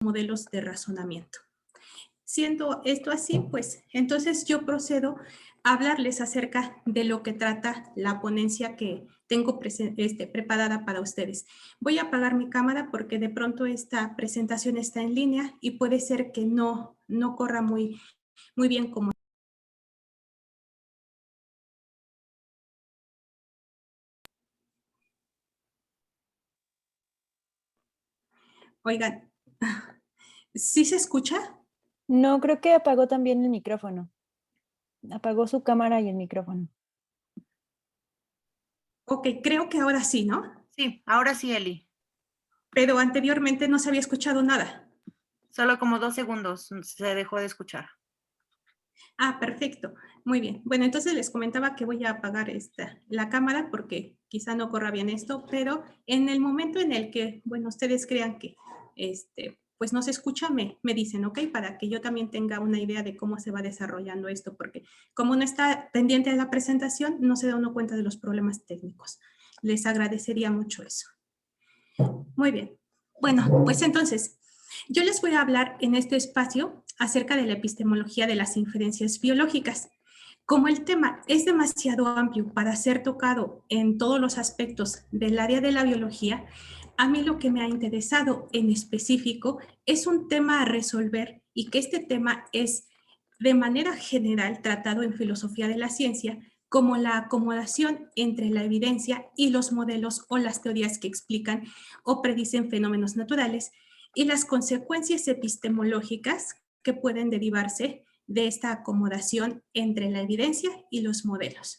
modelos de razonamiento. Siendo esto así, pues entonces yo procedo a hablarles acerca de lo que trata la ponencia que tengo preparada para ustedes. Voy a apagar mi cámara porque de pronto esta presentación está en línea y puede ser que no corra muy bien como. Oigan, ¿sí se escucha? No, creo que apagó también el micrófono. Apagó su cámara y el micrófono. Ok, creo que ahora sí, ¿no? Sí, ahora sí, Eli. Pero anteriormente no se había escuchado nada. Solo como 2 segundos se dejó de escuchar. Ah, perfecto. Muy bien. Bueno, entonces les comentaba que voy a apagar la cámara porque quizá no corra bien esto, pero en el momento en el que, bueno, ustedes crean que pues no se escucha, me dicen, ¿ok? Para que yo también tenga una idea de cómo se va desarrollando esto, porque como no está pendiente de la presentación, no se da uno cuenta de los problemas técnicos. Les agradecería mucho eso. Muy bien. Bueno, pues entonces, yo les voy a hablar en este espacio acerca de la epistemología de las inferencias biológicas. Como el tema es demasiado amplio para ser tocado en todos los aspectos del área de la biología, a mí lo que me ha interesado en específico es un tema a resolver y que este tema es de manera general tratado en filosofía de la ciencia como la acomodación entre la evidencia y los modelos o las teorías que explican o predicen fenómenos naturales y las consecuencias epistemológicas que pueden derivarse de esta acomodación entre la evidencia y los modelos.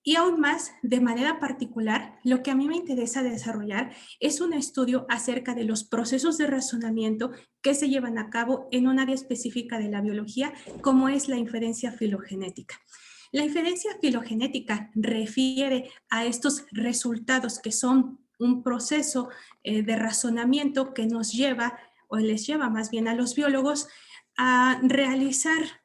Y aún más, de manera particular, lo que a mí me interesa desarrollar es un estudio acerca de los procesos de razonamiento que se llevan a cabo en un área específica de la biología, como es la inferencia filogenética. La inferencia filogenética refiere a estos resultados que son un proceso de razonamiento que nos lleva, o les lleva más bien a los biólogos, a realizar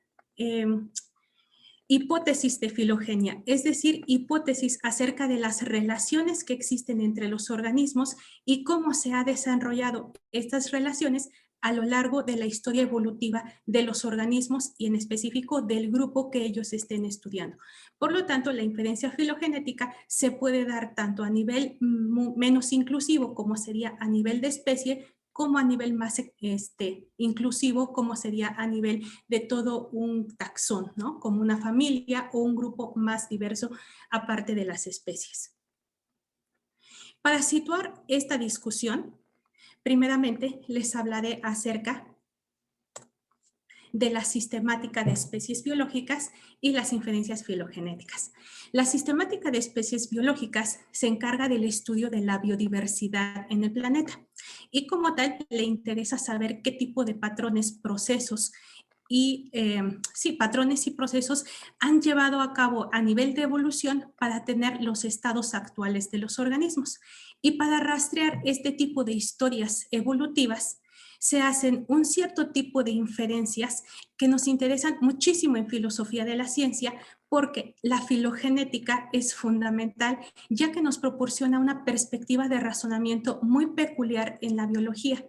hipótesis de filogenia, es decir, hipótesis acerca de las relaciones que existen entre los organismos y cómo se han desarrollado estas relaciones a lo largo de la historia evolutiva de los organismos y en específico del grupo que ellos estén estudiando. Por lo tanto, la inferencia filogenética se puede dar tanto a nivel menos inclusivo como sería a nivel de especie, como a nivel más inclusivo, como sería a nivel de todo un taxón, ¿no? Como una familia o un grupo más diverso aparte de las especies. Para situar esta discusión, primeramente les hablaré acerca de la sistemática de especies biológicas y las inferencias filogenéticas. La sistemática de especies biológicas se encarga del estudio de la biodiversidad en el planeta y como tal le interesa saber qué tipo de patrones, procesos y patrones y procesos han llevado a cabo a nivel de evolución para tener los estados actuales de los organismos. Y para rastrear este tipo de historias evolutivas, se hacen un cierto tipo de inferencias que nos interesan muchísimo en filosofía de la ciencia porque la filogenética es fundamental ya que nos proporciona una perspectiva de razonamiento muy peculiar en la biología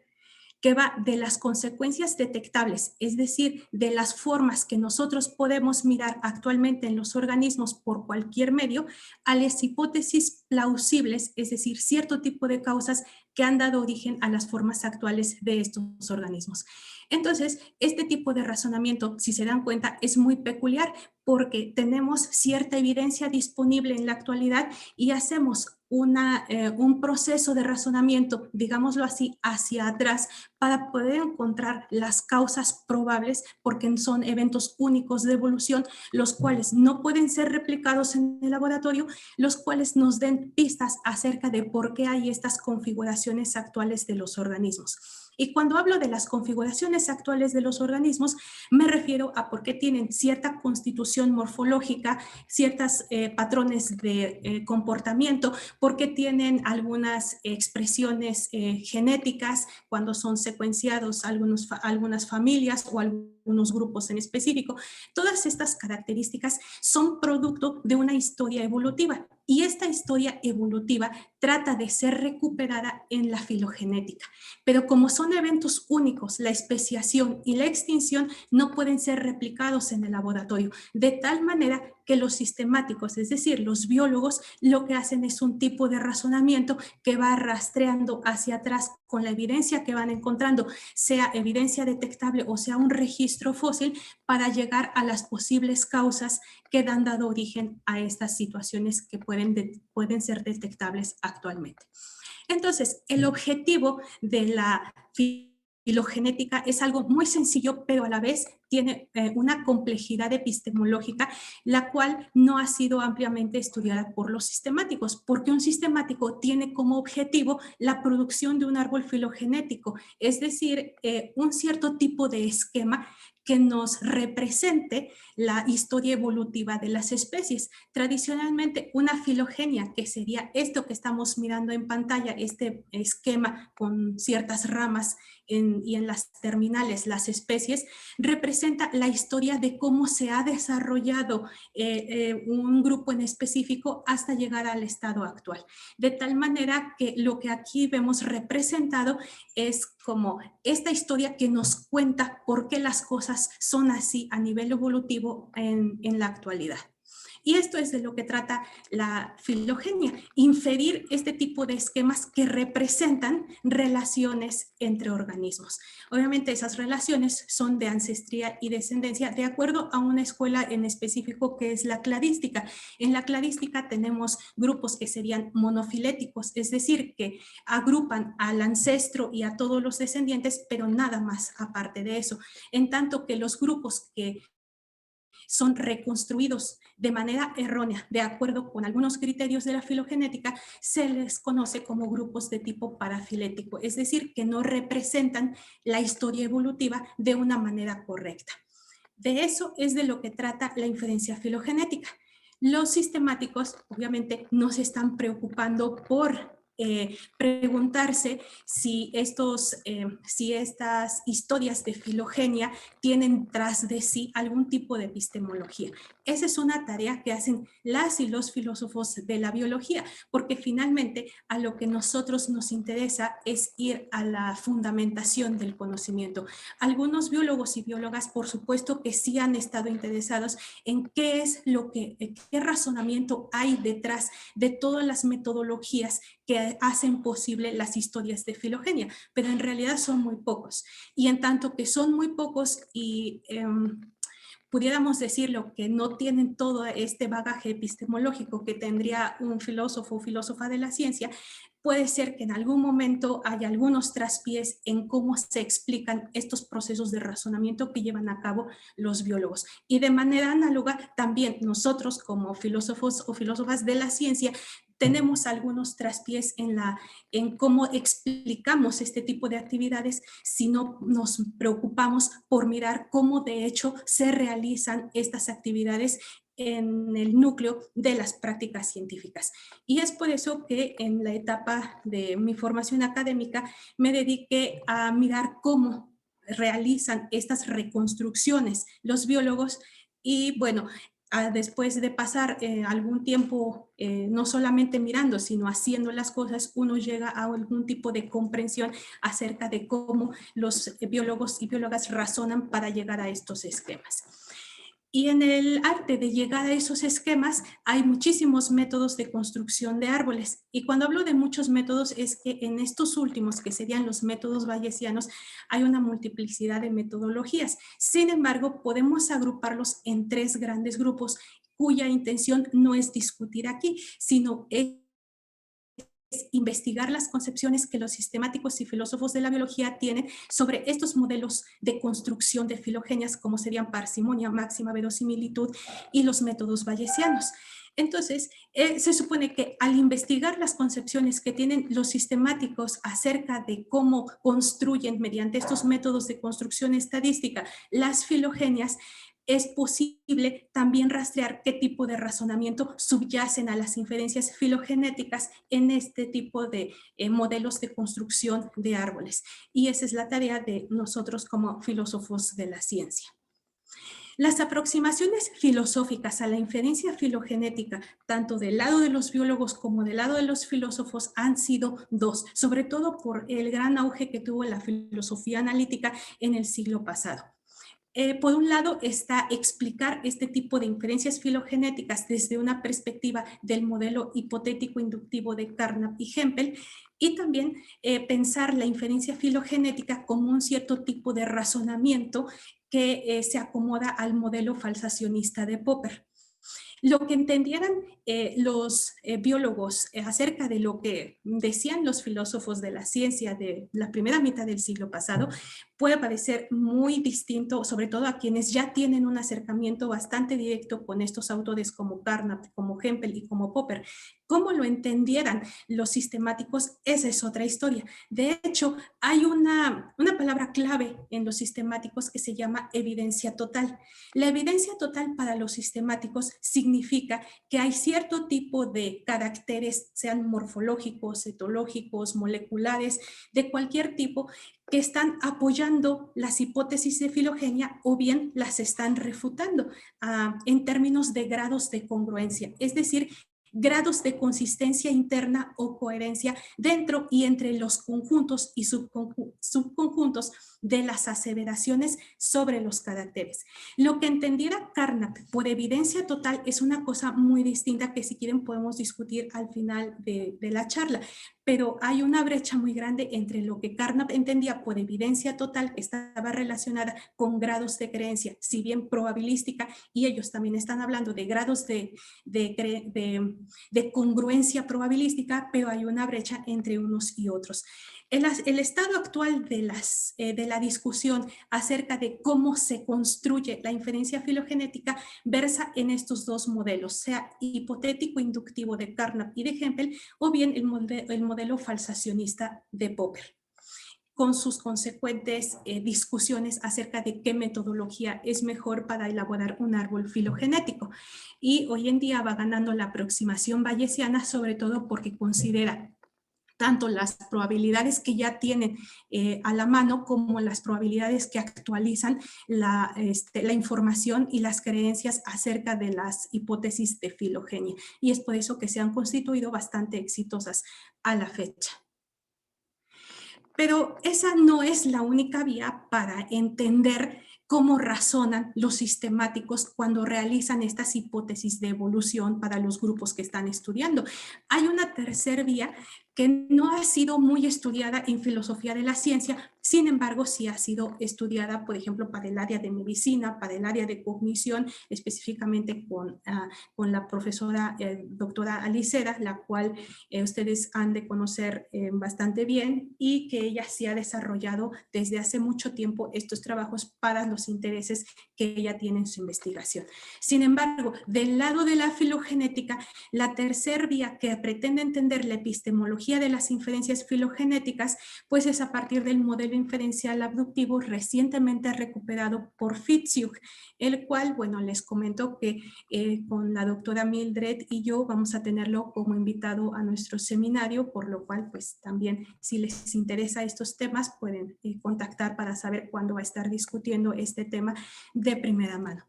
que va de las consecuencias detectables, es decir, de las formas que nosotros podemos mirar actualmente en los organismos por cualquier medio, a las hipótesis plausibles, es decir, cierto tipo de causas que han dado origen a las formas actuales de estos organismos. Entonces, este tipo de razonamiento, si se dan cuenta, es muy peculiar porque tenemos cierta evidencia disponible en la actualidad y hacemos un proceso de razonamiento, digámoslo así, hacia atrás para poder encontrar las causas probables porque son eventos únicos de evolución, los cuales no pueden ser replicados en el laboratorio, los cuales nos den pistas acerca de por qué hay estas configuraciones actuales de los organismos. Y cuando hablo de las configuraciones actuales de los organismos, me refiero a por qué tienen cierta constitución morfológica, ciertos patrones de comportamiento, por qué tienen algunas expresiones genéticas cuando son secuenciados algunas familias o algunos algunos grupos en específico. Todas estas características son producto de una historia evolutiva y esta historia evolutiva trata de ser recuperada en la filogenética. Pero como son eventos únicos, la especiación y la extinción no pueden ser replicados en el laboratorio, de tal manera que los sistemáticos, es decir, los biólogos, lo que hacen es un tipo de razonamiento que va rastreando hacia atrás con la evidencia que van encontrando, sea evidencia detectable o sea un registro fósil, para llegar a las posibles causas que han dado origen a estas situaciones que pueden ser detectables actualmente. Entonces, el objetivo de la filogenética es algo muy sencillo, pero a la vez tiene una complejidad epistemológica, la cual no ha sido ampliamente estudiada por los sistemáticos, porque un sistemático tiene como objetivo la producción de un árbol filogenético, es decir, un cierto tipo de esquema que nos represente la historia evolutiva de las especies. Tradicionalmente, una filogenia, que sería esto que estamos mirando en pantalla, este esquema con ciertas ramas y en las terminales las especies, representa la historia de cómo se ha desarrollado un grupo en específico hasta llegar al estado actual. De tal manera que lo que aquí vemos representado es como esta historia que nos cuenta por qué las cosas son así a nivel evolutivo en la actualidad. Y esto es de lo que trata la filogenia, inferir este tipo de esquemas que representan relaciones entre organismos. Obviamente esas relaciones son de ancestría y descendencia de acuerdo a una escuela en específico que es la cladística. En la cladística tenemos grupos que serían monofiléticos, es decir, que agrupan al ancestro y a todos los descendientes, pero nada más aparte de eso. En tanto que los grupos que son reconstruidos de manera errónea, de acuerdo con algunos criterios de la filogenética, se les conoce como grupos de tipo parafilético, es decir, que no representan la historia evolutiva de una manera correcta. De eso es de lo que trata la inferencia filogenética. Los sistemáticos, obviamente, no se están preocupando por preguntarse si estas historias de filogenia tienen tras de sí algún tipo de epistemología. Esa es una tarea que hacen las y los filósofos de la biología, porque finalmente a lo que nosotros nos interesa es ir a la fundamentación del conocimiento. Algunos biólogos y biólogas, por supuesto, que sí han estado interesados en qué razonamiento hay detrás de todas las metodologías que hacen posible las historias de filogenia, pero en realidad son muy pocos. Y en tanto que son muy pocos y pudiéramos decirlo, que no tienen todo este bagaje epistemológico que tendría un filósofo o filósofa de la ciencia, puede ser que en algún momento haya algunos traspiés en cómo se explican estos procesos de razonamiento que llevan a cabo los biólogos. Y de manera análoga, también nosotros como filósofos o filósofas de la ciencia tenemos algunos traspiés en cómo explicamos este tipo de actividades si no nos preocupamos por mirar cómo de hecho se realizan estas actividades en el núcleo de las prácticas científicas. Y es por eso que en la etapa de mi formación académica me dediqué a mirar cómo realizan estas reconstrucciones los biólogos y bueno, después de pasar algún tiempo no solamente mirando, sino haciendo las cosas, uno llega a algún tipo de comprensión acerca de cómo los biólogos y biólogas razonan para llegar a estos esquemas. Y en el arte de llegar a esos esquemas hay muchísimos métodos de construcción de árboles. Y cuando hablo de muchos métodos es que en estos últimos, que serían los métodos bayesianos, hay una multiplicidad de metodologías. Sin embargo, podemos agruparlos en tres grandes grupos cuya intención no es discutir aquí, sino es investigar las concepciones que los sistemáticos y filósofos de la biología tienen sobre estos modelos de construcción de filogenias, como serían parsimonia, máxima verosimilitud y los métodos bayesianos. Entonces, se supone que al investigar las concepciones que tienen los sistemáticos acerca de cómo construyen mediante estos métodos de construcción estadística las filogenias, es posible también rastrear qué tipo de razonamiento subyacen a las inferencias filogenéticas en este tipo de modelos de construcción de árboles. Y esa es la tarea de nosotros como filósofos de la ciencia. Las aproximaciones filosóficas a la inferencia filogenética, tanto del lado de los biólogos como del lado de los filósofos, han sido dos, sobre todo por el gran auge que tuvo la filosofía analítica en el siglo pasado. Por un lado está explicar este tipo de inferencias filogenéticas desde una perspectiva del modelo hipotético inductivo de Carnap y Hempel, y también pensar la inferencia filogenética como un cierto tipo de razonamiento que se acomoda al modelo falsacionista de Popper. Lo que entendieran los biólogos acerca de lo que decían los filósofos de la ciencia de la primera mitad del siglo pasado puede parecer muy distinto, sobre todo a quienes ya tienen un acercamiento bastante directo con estos autores como Carnap, como Hempel y como Popper. Cómo lo entendieran los sistemáticos, esa es otra historia. De hecho, hay una palabra clave en los sistemáticos que se llama evidencia total. La evidencia total para los sistemáticos significa que hay cierto tipo de caracteres, sean morfológicos, etológicos, moleculares, de cualquier tipo, que están apoyando las hipótesis de filogenia o bien las están refutando en términos de grados de congruencia. Es decir, grados de consistencia interna o coherencia dentro y entre los conjuntos y subconjuntos de las aseveraciones sobre los caracteres. Lo que entendiera Carnap por evidencia total es una cosa muy distinta que si quieren podemos discutir al final de la charla, pero hay una brecha muy grande entre lo que Carnap entendía por evidencia total, que estaba relacionada con grados de creencia, si bien probabilística, y ellos también están hablando de grados de congruencia probabilística, pero hay una brecha entre unos y otros. El estado actual de la discusión acerca de cómo se construye la inferencia filogenética versa en estos dos modelos, sea hipotético inductivo de Carnap y de Hempel, o bien el modelo falsacionista de Popper, con sus consecuentes discusiones acerca de qué metodología es mejor para elaborar un árbol filogenético. Y hoy en día va ganando la aproximación bayesiana, sobre todo porque considera tanto las probabilidades que ya tienen a la mano como las probabilidades que actualizan la información y las creencias acerca de las hipótesis de filogenia. Y es por eso que se han constituido bastante exitosas a la fecha. Pero esa no es la única vía para entender cómo razonan los sistemáticos cuando realizan estas hipótesis de evolución para los grupos que están estudiando. Hay una tercera vía que no ha sido muy estudiada en filosofía de la ciencia, sin embargo, sí ha sido estudiada, por ejemplo, para el área de medicina, para el área de cognición, específicamente con la profesora doctora Alicera, la cual ustedes han de conocer bastante bien, y que ella sí ha desarrollado desde hace mucho tiempo estos trabajos para los intereses que ella tiene en su investigación. Sin embargo, del lado de la filogenética, la tercera vía que pretende entender la epistemología de las inferencias filogenéticas, pues es a partir del modelo inferencial abductivo recientemente recuperado por Fitzhugh, el cual, bueno, les comento que con la doctora Mildred y yo vamos a tenerlo como invitado a nuestro seminario, por lo cual, pues también si les interesa estos temas, pueden contactar para saber cuándo va a estar discutiendo este tema de primera mano.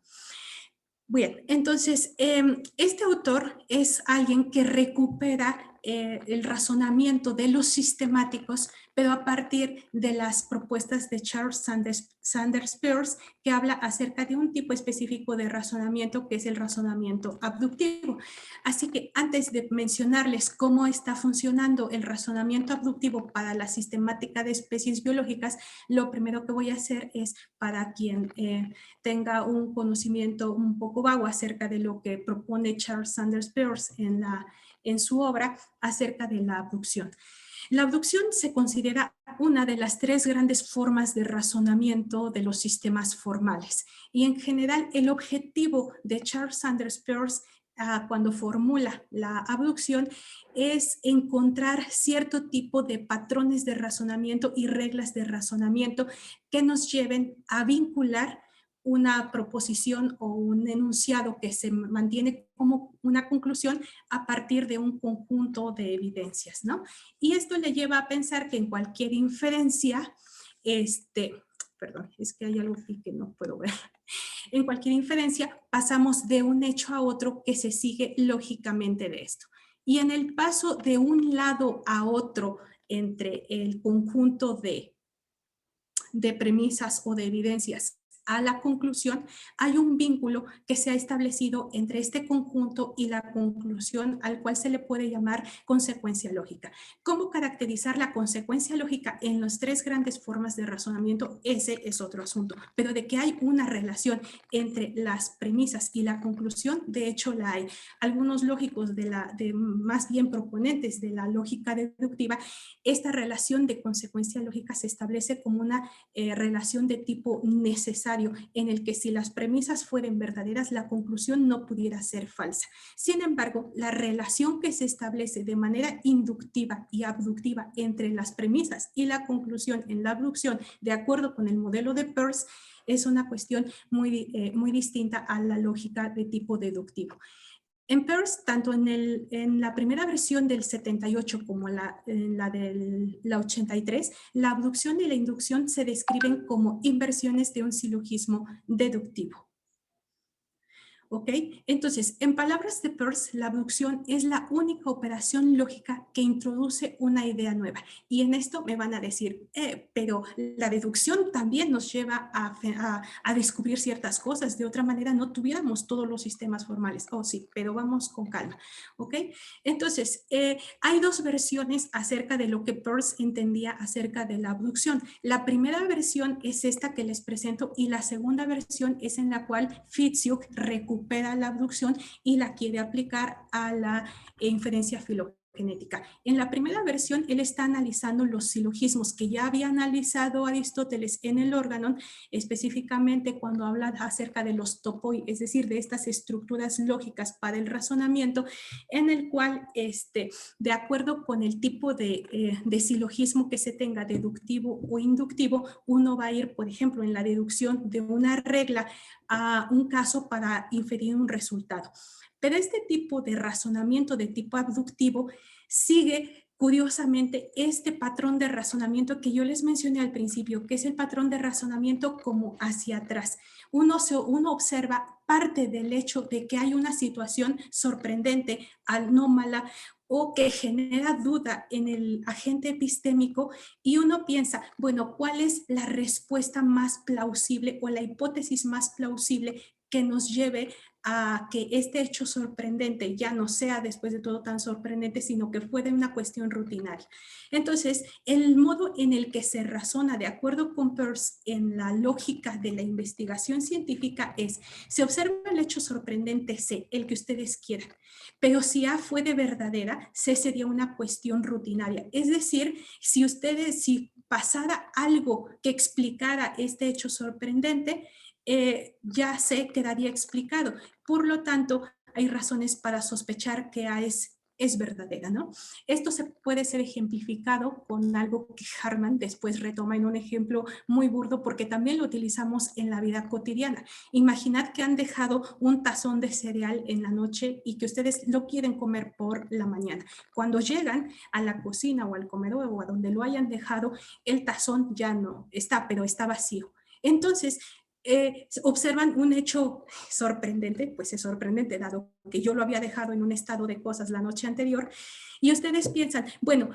Bien, entonces, este autor es alguien que recupera el razonamiento de los sistemáticos, pero a partir de las propuestas de Charles Sanders Peirce, que habla acerca de un tipo específico de razonamiento que es el razonamiento abductivo. Así que antes de mencionarles cómo está funcionando el razonamiento abductivo para la sistemática de especies biológicas, lo primero que voy a hacer es, para quien tenga un conocimiento un poco vago acerca de lo que propone Charles Sanders Peirce en su obra acerca de la abducción. La abducción se considera una de las tres grandes formas de razonamiento de los sistemas formales, y en general el objetivo de Charles Sanders Peirce cuando formula la abducción es encontrar cierto tipo de patrones de razonamiento y reglas de razonamiento que nos lleven a vincular una proposición o un enunciado que se mantiene como una conclusión a partir de un conjunto de evidencias, ¿no? Y esto le lleva a pensar que en cualquier inferencia perdón, es que hay algo aquí que no puedo ver. En cualquier inferencia pasamos de un hecho a otro que se sigue lógicamente de esto. Y en el paso de un lado a otro entre el conjunto de premisas o de evidencias a la conclusión, hay un vínculo que se ha establecido entre este conjunto y la conclusión, al cual se le puede llamar consecuencia lógica. ¿Cómo caracterizar la consecuencia lógica en las tres grandes formas de razonamiento? Ese es otro asunto, pero de que hay una relación entre las premisas y la conclusión, de hecho la hay. Algunos lógicos más bien proponentes de la lógica deductiva, esta relación de consecuencia lógica se establece como una relación de tipo necesario, en el que si las premisas fueran verdaderas, la conclusión no pudiera ser falsa. Sin embargo, la relación que se establece de manera inductiva y abductiva entre las premisas y la conclusión en la abducción, de acuerdo con el modelo de Peirce, es una cuestión muy distinta a la lógica de tipo deductivo. En Peirce, tanto en la primera versión del 78 como en la de la 83, la abducción y la inducción se describen como inversiones de un silogismo deductivo. ¿Ok? Entonces, en palabras de Peirce, la abducción es la única operación lógica que introduce una idea nueva. Y en esto me van a decir, pero la deducción también nos lleva a descubrir ciertas cosas. De otra manera, no tuviéramos todos los sistemas formales. Oh, sí, pero vamos con calma. ¿Ok? Entonces, hay dos versiones acerca de lo que Peirce entendía acerca de la abducción. La primera versión es esta que les presento y la segunda versión es en la cual Fitzhugh recupera la abducción y la quiere aplicar a la inferencia filogenética. En la primera versión, él está analizando los silogismos que ya había analizado Aristóteles en el Organon, específicamente cuando habla acerca de los topoi, es decir, de estas estructuras lógicas para el razonamiento, en el cual, de acuerdo con el tipo de silogismo que se tenga, deductivo o inductivo, uno va a ir, por ejemplo, en la deducción de una regla a un caso para inferir un resultado. Pero este tipo de razonamiento de tipo abductivo sigue curiosamente este patrón de razonamiento que yo les mencioné al principio, que es el patrón de razonamiento como hacia atrás. Uno observa parte del hecho de que hay una situación sorprendente, anómala, o que genera duda en el agente epistémico y uno piensa, bueno, ¿cuál es la respuesta más plausible o la hipótesis más plausible que nos lleve a que este hecho sorprendente ya no sea después de todo tan sorprendente, sino que fue de una cuestión rutinaria? Entonces, el modo en el que se razona de acuerdo con Peirce en la lógica de la investigación científica es, se observa el hecho sorprendente C, el que ustedes quieran, pero si A fue de verdadera, C sería una cuestión rutinaria. Es decir, si pasara algo que explicara este hecho sorprendente, ya se quedaría explicado. Por lo tanto, hay razones para sospechar que A es verdadera, ¿no? Esto puede ser ejemplificado con algo que Harman después retoma en un ejemplo muy burdo porque también lo utilizamos en la vida cotidiana. Imaginad que han dejado un tazón de cereal en la noche y que ustedes lo quieren comer por la mañana. Cuando llegan a la cocina o al comedor o a donde lo hayan dejado, el tazón ya no está, pero está vacío. Entonces, observan un hecho sorprendente, pues es sorprendente dado que yo lo había dejado en un estado de cosas la noche anterior, y ustedes piensan, bueno,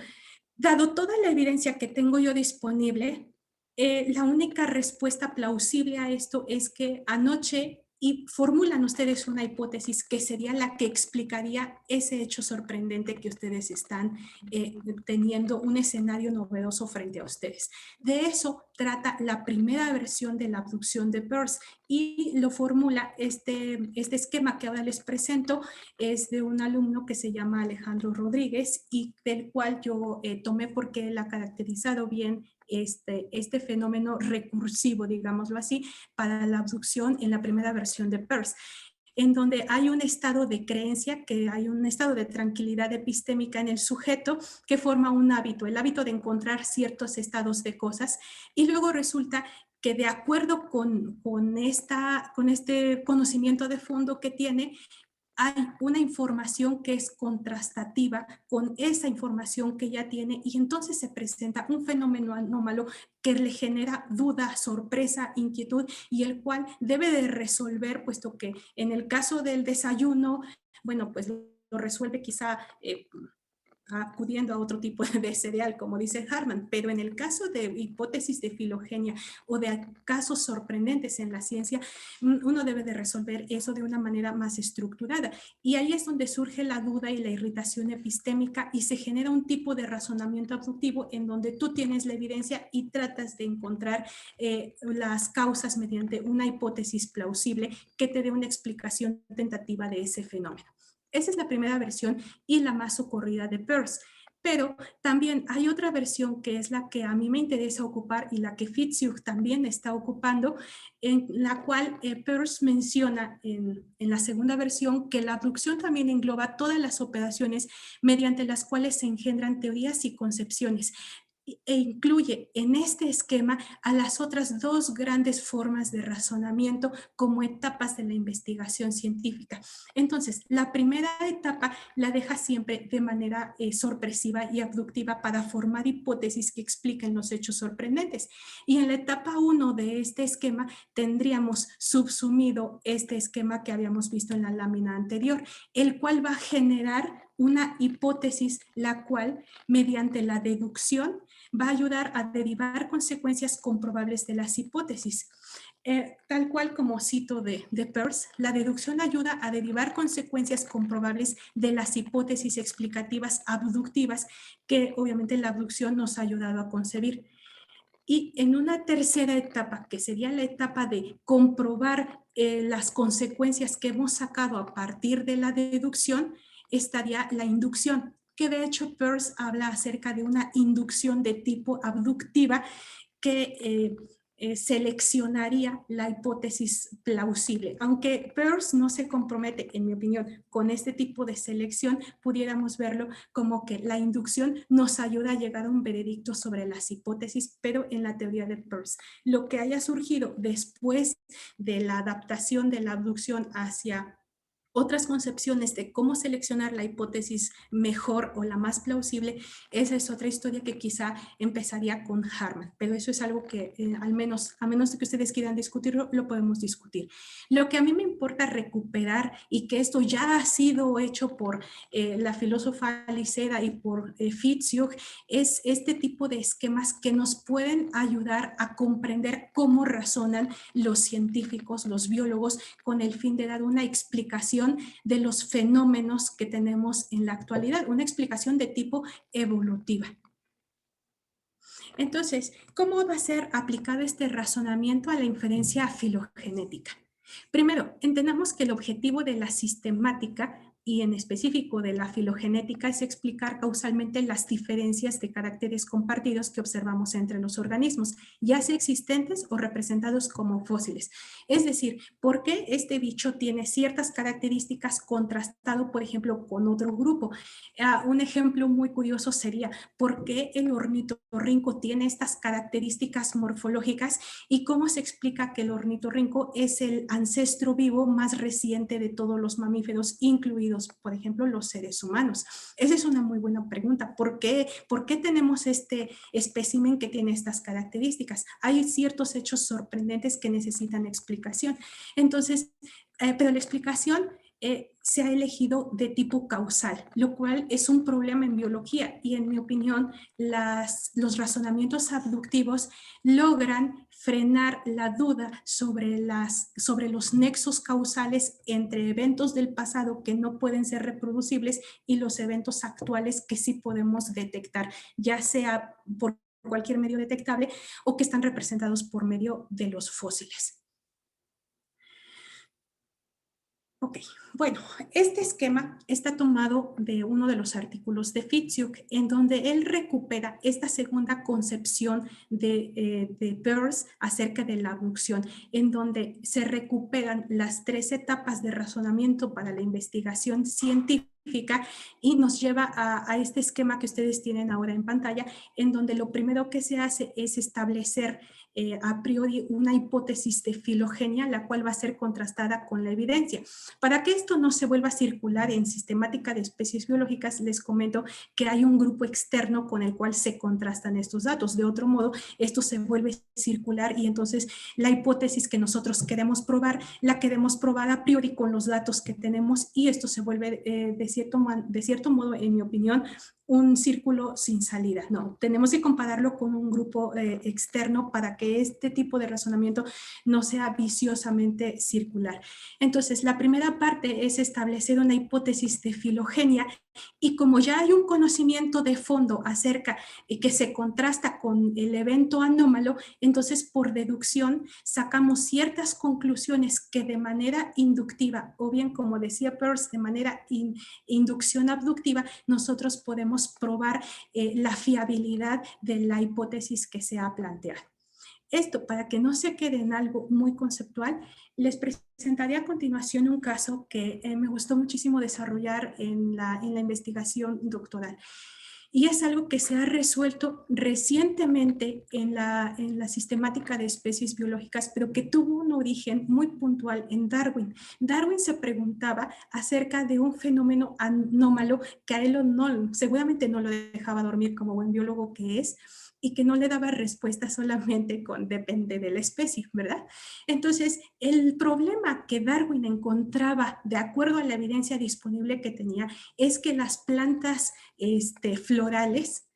dado toda la evidencia que tengo yo disponible, la única respuesta plausible a esto es que anoche, y formulan ustedes una hipótesis que sería la que explicaría ese hecho sorprendente que ustedes están teniendo un escenario novedoso frente a ustedes. De eso trata la primera versión de la abducción de Peirce y lo formula este esquema que ahora les presento, es de un alumno que se llama Alejandro Rodríguez y del cual yo tomé porque él ha caracterizado bien este fenómeno recursivo, digámoslo así, para la abducción en la primera versión de Peirce, en donde hay un estado de creencia, que hay un estado de tranquilidad epistémica en el sujeto que forma un hábito, el hábito de encontrar ciertos estados de cosas, y luego resulta que de acuerdo con este conocimiento de fondo que tiene, hay una información que es contrastativa con esa información que ya tiene y entonces se presenta un fenómeno anómalo que le genera duda, sorpresa, inquietud y el cual debe de resolver, puesto que en el caso del desayuno, bueno, pues lo resuelve quizá acudiendo a otro tipo de cereal, como dice Hartman, pero en el caso de hipótesis de filogenia o de casos sorprendentes en la ciencia, uno debe de resolver eso de una manera más estructurada. Y ahí es donde surge la duda y la irritación epistémica y se genera un tipo de razonamiento abductivo en donde tú tienes la evidencia y tratas de encontrar las causas mediante una hipótesis plausible que te dé una explicación tentativa de ese fenómeno. Esa es la primera versión y la más socorrida de Peirce. Pero también hay otra versión que es la que a mí me interesa ocupar y la que Fitzhugh también está ocupando, en la cual Peirce menciona en la segunda versión que la abducción también engloba todas las operaciones mediante las cuales se engendran teorías y concepciones e incluye en este esquema a las otras dos grandes formas de razonamiento como etapas de la investigación científica. Entonces, la primera etapa la deja siempre de manera sorpresiva y abductiva para formar hipótesis que expliquen los hechos sorprendentes. Y en la etapa 1 de este esquema tendríamos subsumido este esquema que habíamos visto en la lámina anterior, el cual va a generar una hipótesis, la cual, mediante la deducción, va a ayudar a derivar consecuencias comprobables de las hipótesis. Tal cual como cito de Peirce, la deducción ayuda a derivar consecuencias comprobables de las hipótesis explicativas abductivas que obviamente la abducción nos ha ayudado a concebir. Y en una tercera etapa, que sería la etapa de comprobar las consecuencias que hemos sacado a partir de la deducción, estaría la inducción, que de hecho Peirce habla acerca de una inducción de tipo abductiva que seleccionaría la hipótesis plausible. Aunque Peirce no se compromete, en mi opinión, con este tipo de selección, pudiéramos verlo como que la inducción nos ayuda a llegar a un veredicto sobre las hipótesis, pero en la teoría de Peirce. Lo que haya surgido después de la adaptación de la abducción hacia otras concepciones de cómo seleccionar la hipótesis mejor o la más plausible, esa es otra historia que quizá empezaría con Hartman, pero eso es algo que al menos, a menos de que ustedes quieran discutirlo, lo podemos discutir. Lo que a mí me importa recuperar y que esto ya ha sido hecho por la filósofa Liceda y por Fitzhugh es este tipo de esquemas que nos pueden ayudar a comprender cómo razonan los científicos, los biólogos, con el fin de dar una explicación de los fenómenos que tenemos en la actualidad, una explicación de tipo evolutiva. Entonces, ¿cómo va a ser aplicado este razonamiento a la inferencia filogenética? Primero, entendamos que el objetivo de la sistemática y en específico de la filogenética es explicar causalmente las diferencias de caracteres compartidos que observamos entre los organismos, ya sea existentes o representados como fósiles. Es decir, ¿por qué este bicho tiene ciertas características contrastado, por ejemplo, con otro grupo? Un ejemplo muy curioso sería, ¿por qué el ornitorrinco tiene estas características morfológicas y cómo se explica que el ornitorrinco es el ancestro vivo más reciente de todos los mamíferos, incluidos, por ejemplo, los seres humanos? Esa es una muy buena pregunta. ¿Por qué tenemos este espécimen que tiene estas características? Hay ciertos hechos sorprendentes que necesitan explicación. Entonces, pero la explicación se ha elegido de tipo causal, lo cual es un problema en biología y en mi opinión los razonamientos abductivos logran frenar la duda sobre los nexos causales entre eventos del pasado que no pueden ser reproducibles y los eventos actuales que sí podemos detectar, ya sea por cualquier medio detectable o que están representados por medio de los fósiles. Ok, bueno, este esquema está tomado de uno de los artículos de Fitzhugh, en donde él recupera esta segunda concepción de Peirce acerca de la abducción, en donde se recuperan las 3 etapas de razonamiento para la investigación científica y nos lleva a este esquema que ustedes tienen ahora en pantalla, en donde lo primero que se hace es establecer a priori una hipótesis de filogenia, la cual va a ser contrastada con la evidencia. Para que esto no se vuelva a circular en sistemática de especies biológicas, les comento que hay un grupo externo con el cual se contrastan estos datos. De otro modo, esto se vuelve circular y entonces la hipótesis que nosotros queremos probar, la queremos probar a priori con los datos que tenemos y esto se vuelve de cierto modo, en mi opinión, un círculo sin salida. No, tenemos que compararlo con un grupo externo para que este tipo de razonamiento no sea viciosamente circular. Entonces, la primera parte es establecer una hipótesis de filogenia y como ya hay un conocimiento de fondo acerca que se contrasta con el evento anómalo, entonces por deducción sacamos ciertas conclusiones que de manera inductiva o bien como decía Peirce, de manera inducción abductiva, nosotros podemos probar la fiabilidad de la hipótesis que se ha planteado. Esto, para que no se quede en algo muy conceptual, les presentaré a continuación un caso que me gustó muchísimo desarrollar en la investigación doctoral. Y es algo que se ha resuelto recientemente en la sistemática de especies biológicas, pero que tuvo un origen muy puntual en Darwin. Darwin se preguntaba acerca de un fenómeno anómalo que a él seguramente no lo dejaba dormir como buen biólogo que es, y que no le daba respuesta solamente con depende de la especie, ¿verdad? Entonces, el problema que Darwin encontraba, de acuerdo a la evidencia disponible que tenía, es que las plantas florales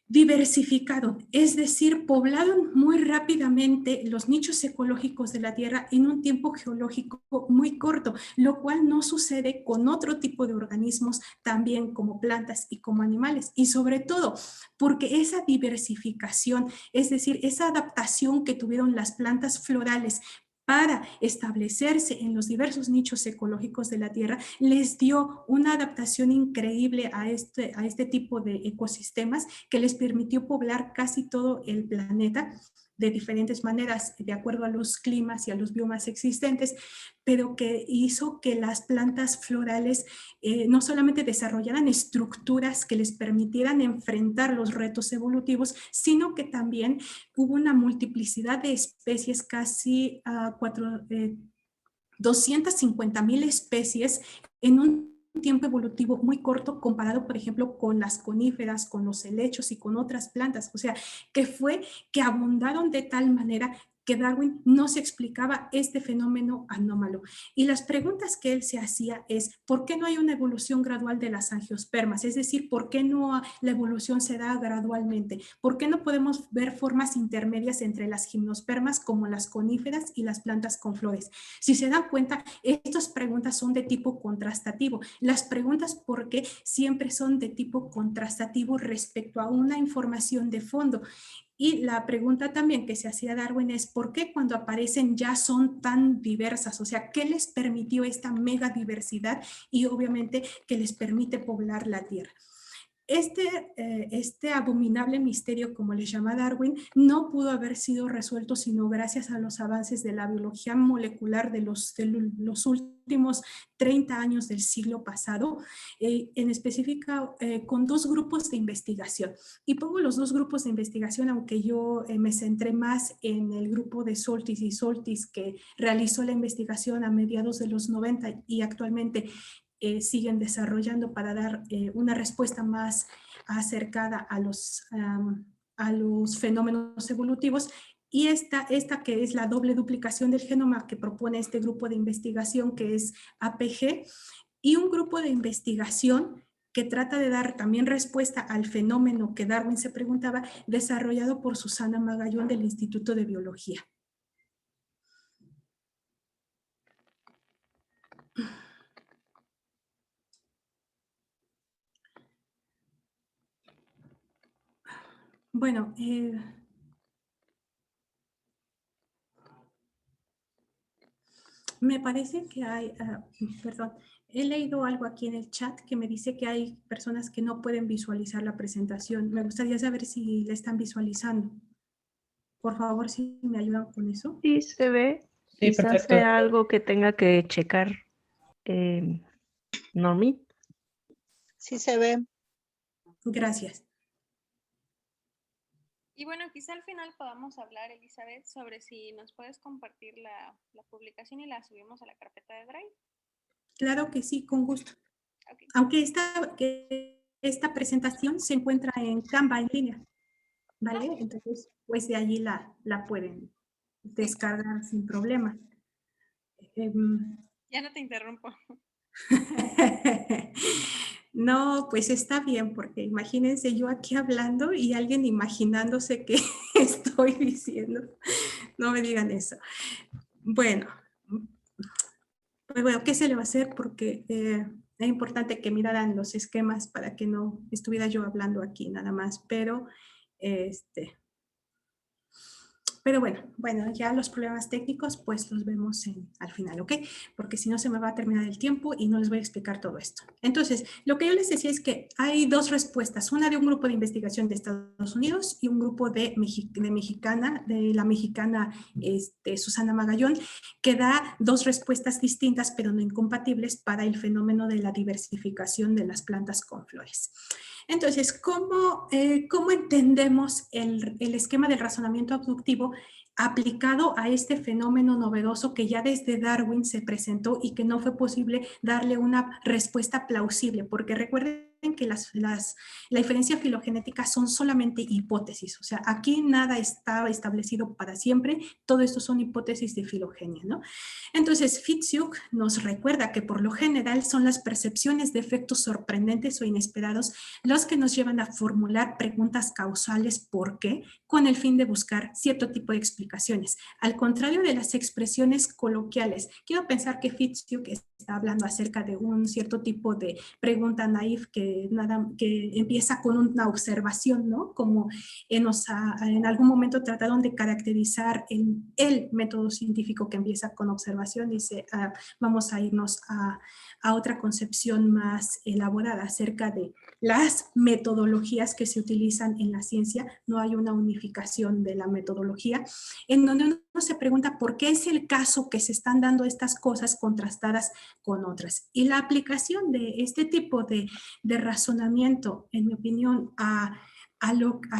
diversificaron, es decir, poblaron muy rápidamente los nichos ecológicos de la Tierra en un tiempo geológico muy corto, lo cual no sucede con otro tipo de organismos también como plantas y como animales. Y sobre todo, porque esa diversificación, es decir, esa adaptación que tuvieron las plantas florales para establecerse en los diversos nichos ecológicos de la Tierra, les dio una adaptación increíble a este tipo de ecosistemas que les permitió poblar casi todo el planeta de diferentes maneras, de acuerdo a los climas y a los biomas existentes, pero que hizo que las plantas florales no solamente desarrollaran estructuras que les permitieran enfrentar los retos evolutivos, sino que también hubo una multiplicidad de especies, casi 250,000 especies en un tiempo evolutivo muy corto comparado, por ejemplo, con las coníferas, con los helechos y con otras plantas. O sea, que abundaron de tal manera que Darwin no se explicaba este fenómeno anómalo. Y las preguntas que él se hacía es, ¿por qué no hay una evolución gradual de las angiospermas? Es decir, ¿por qué no la evolución se da gradualmente? ¿Por qué no podemos ver formas intermedias entre las gimnospermas como las coníferas y las plantas con flores? Si se dan cuenta, estas preguntas son de tipo contrastativo. Las preguntas ¿por qué? Siempre son de tipo contrastativo respecto a una información de fondo. Y la pregunta también que se hacía Darwin es ¿por qué cuando aparecen ya son tan diversas? O sea, ¿qué les permitió esta mega diversidad y obviamente que les permite poblar la Tierra? Este abominable misterio, como le llama Darwin, no pudo haber sido resuelto sino gracias a los avances de la biología molecular de los últimos 30 años del siglo pasado, en específico con dos grupos de investigación. Y pongo los dos grupos de investigación, aunque yo me centré más en el grupo de Soltis y Soltis, que realizó la investigación a mediados de los 90 y actualmente siguen desarrollando para dar una respuesta más acercada a los fenómenos evolutivos. Y esta que es la doble duplicación del genoma que propone este grupo de investigación que es APG, y un grupo de investigación que trata de dar también respuesta al fenómeno que Darwin se preguntaba, desarrollado por Susana Magallón del Instituto de Biología. Bueno, me parece que hay, perdón, he leído algo aquí en el chat que me dice que hay personas que no pueden visualizar la presentación. Me gustaría saber si la están visualizando. Por favor, si me ayudan con eso. Sí, se ve. Sí, Quizás perfecto. sea algo que tenga que checar Normi. Sí se ve. Gracias. Y bueno, quizá al final podamos hablar, Elizabeth, sobre si nos puedes compartir la publicación y la subimos a la carpeta de Drive. Claro que sí, con gusto. Ok. Aunque esta presentación se encuentra en Canva en línea, ¿vale? Entonces, pues de allí la pueden descargar sin problema. Ya no te interrumpo. No, pues está bien, porque imagínense yo aquí hablando y alguien imaginándose que estoy diciendo. No me digan eso. Bueno, pues bueno, ¿qué se le va a hacer? Porque es importante que miraran los esquemas para que no estuviera yo hablando aquí nada más, pero bueno, ya los problemas técnicos pues los vemos al final, ¿ok? Porque si no se me va a terminar el tiempo y no les voy a explicar todo esto. Entonces, lo que yo les decía es que hay dos respuestas, una de un grupo de investigación de Estados Unidos y un grupo de la mexicana Susana Magallón, que da dos respuestas distintas pero no incompatibles para el fenómeno de la diversificación de las plantas con flores. Entonces, ¿cómo entendemos el esquema del razonamiento abductivo aplicado a este fenómeno novedoso que ya desde Darwin se presentó y que no fue posible darle una respuesta plausible? Porque recuerden que la diferencia filogenética son solamente hipótesis, o sea, aquí nada está establecido para siempre, todo esto son hipótesis de filogenia, ¿no? Entonces, Fitzhugh nos recuerda que por lo general son las percepciones de efectos sorprendentes o inesperados los que nos llevan a formular preguntas causales ¿por qué? Con el fin de buscar cierto tipo de explicaciones. Al contrario de las expresiones coloquiales, quiero pensar que Fitzhugh está hablando acerca de un cierto tipo de pregunta naif que empieza con una observación, ¿no? Como en algún momento trataron de caracterizar el método científico que empieza con observación, dice, vamos a irnos a otra concepción más elaborada acerca de las metodologías que se utilizan en la ciencia. No hay una unificación de la metodología, en donde uno se pregunta por qué es el caso que se están dando estas cosas contrastadas con otras. Y la aplicación de este tipo de razonamiento, en mi opinión, a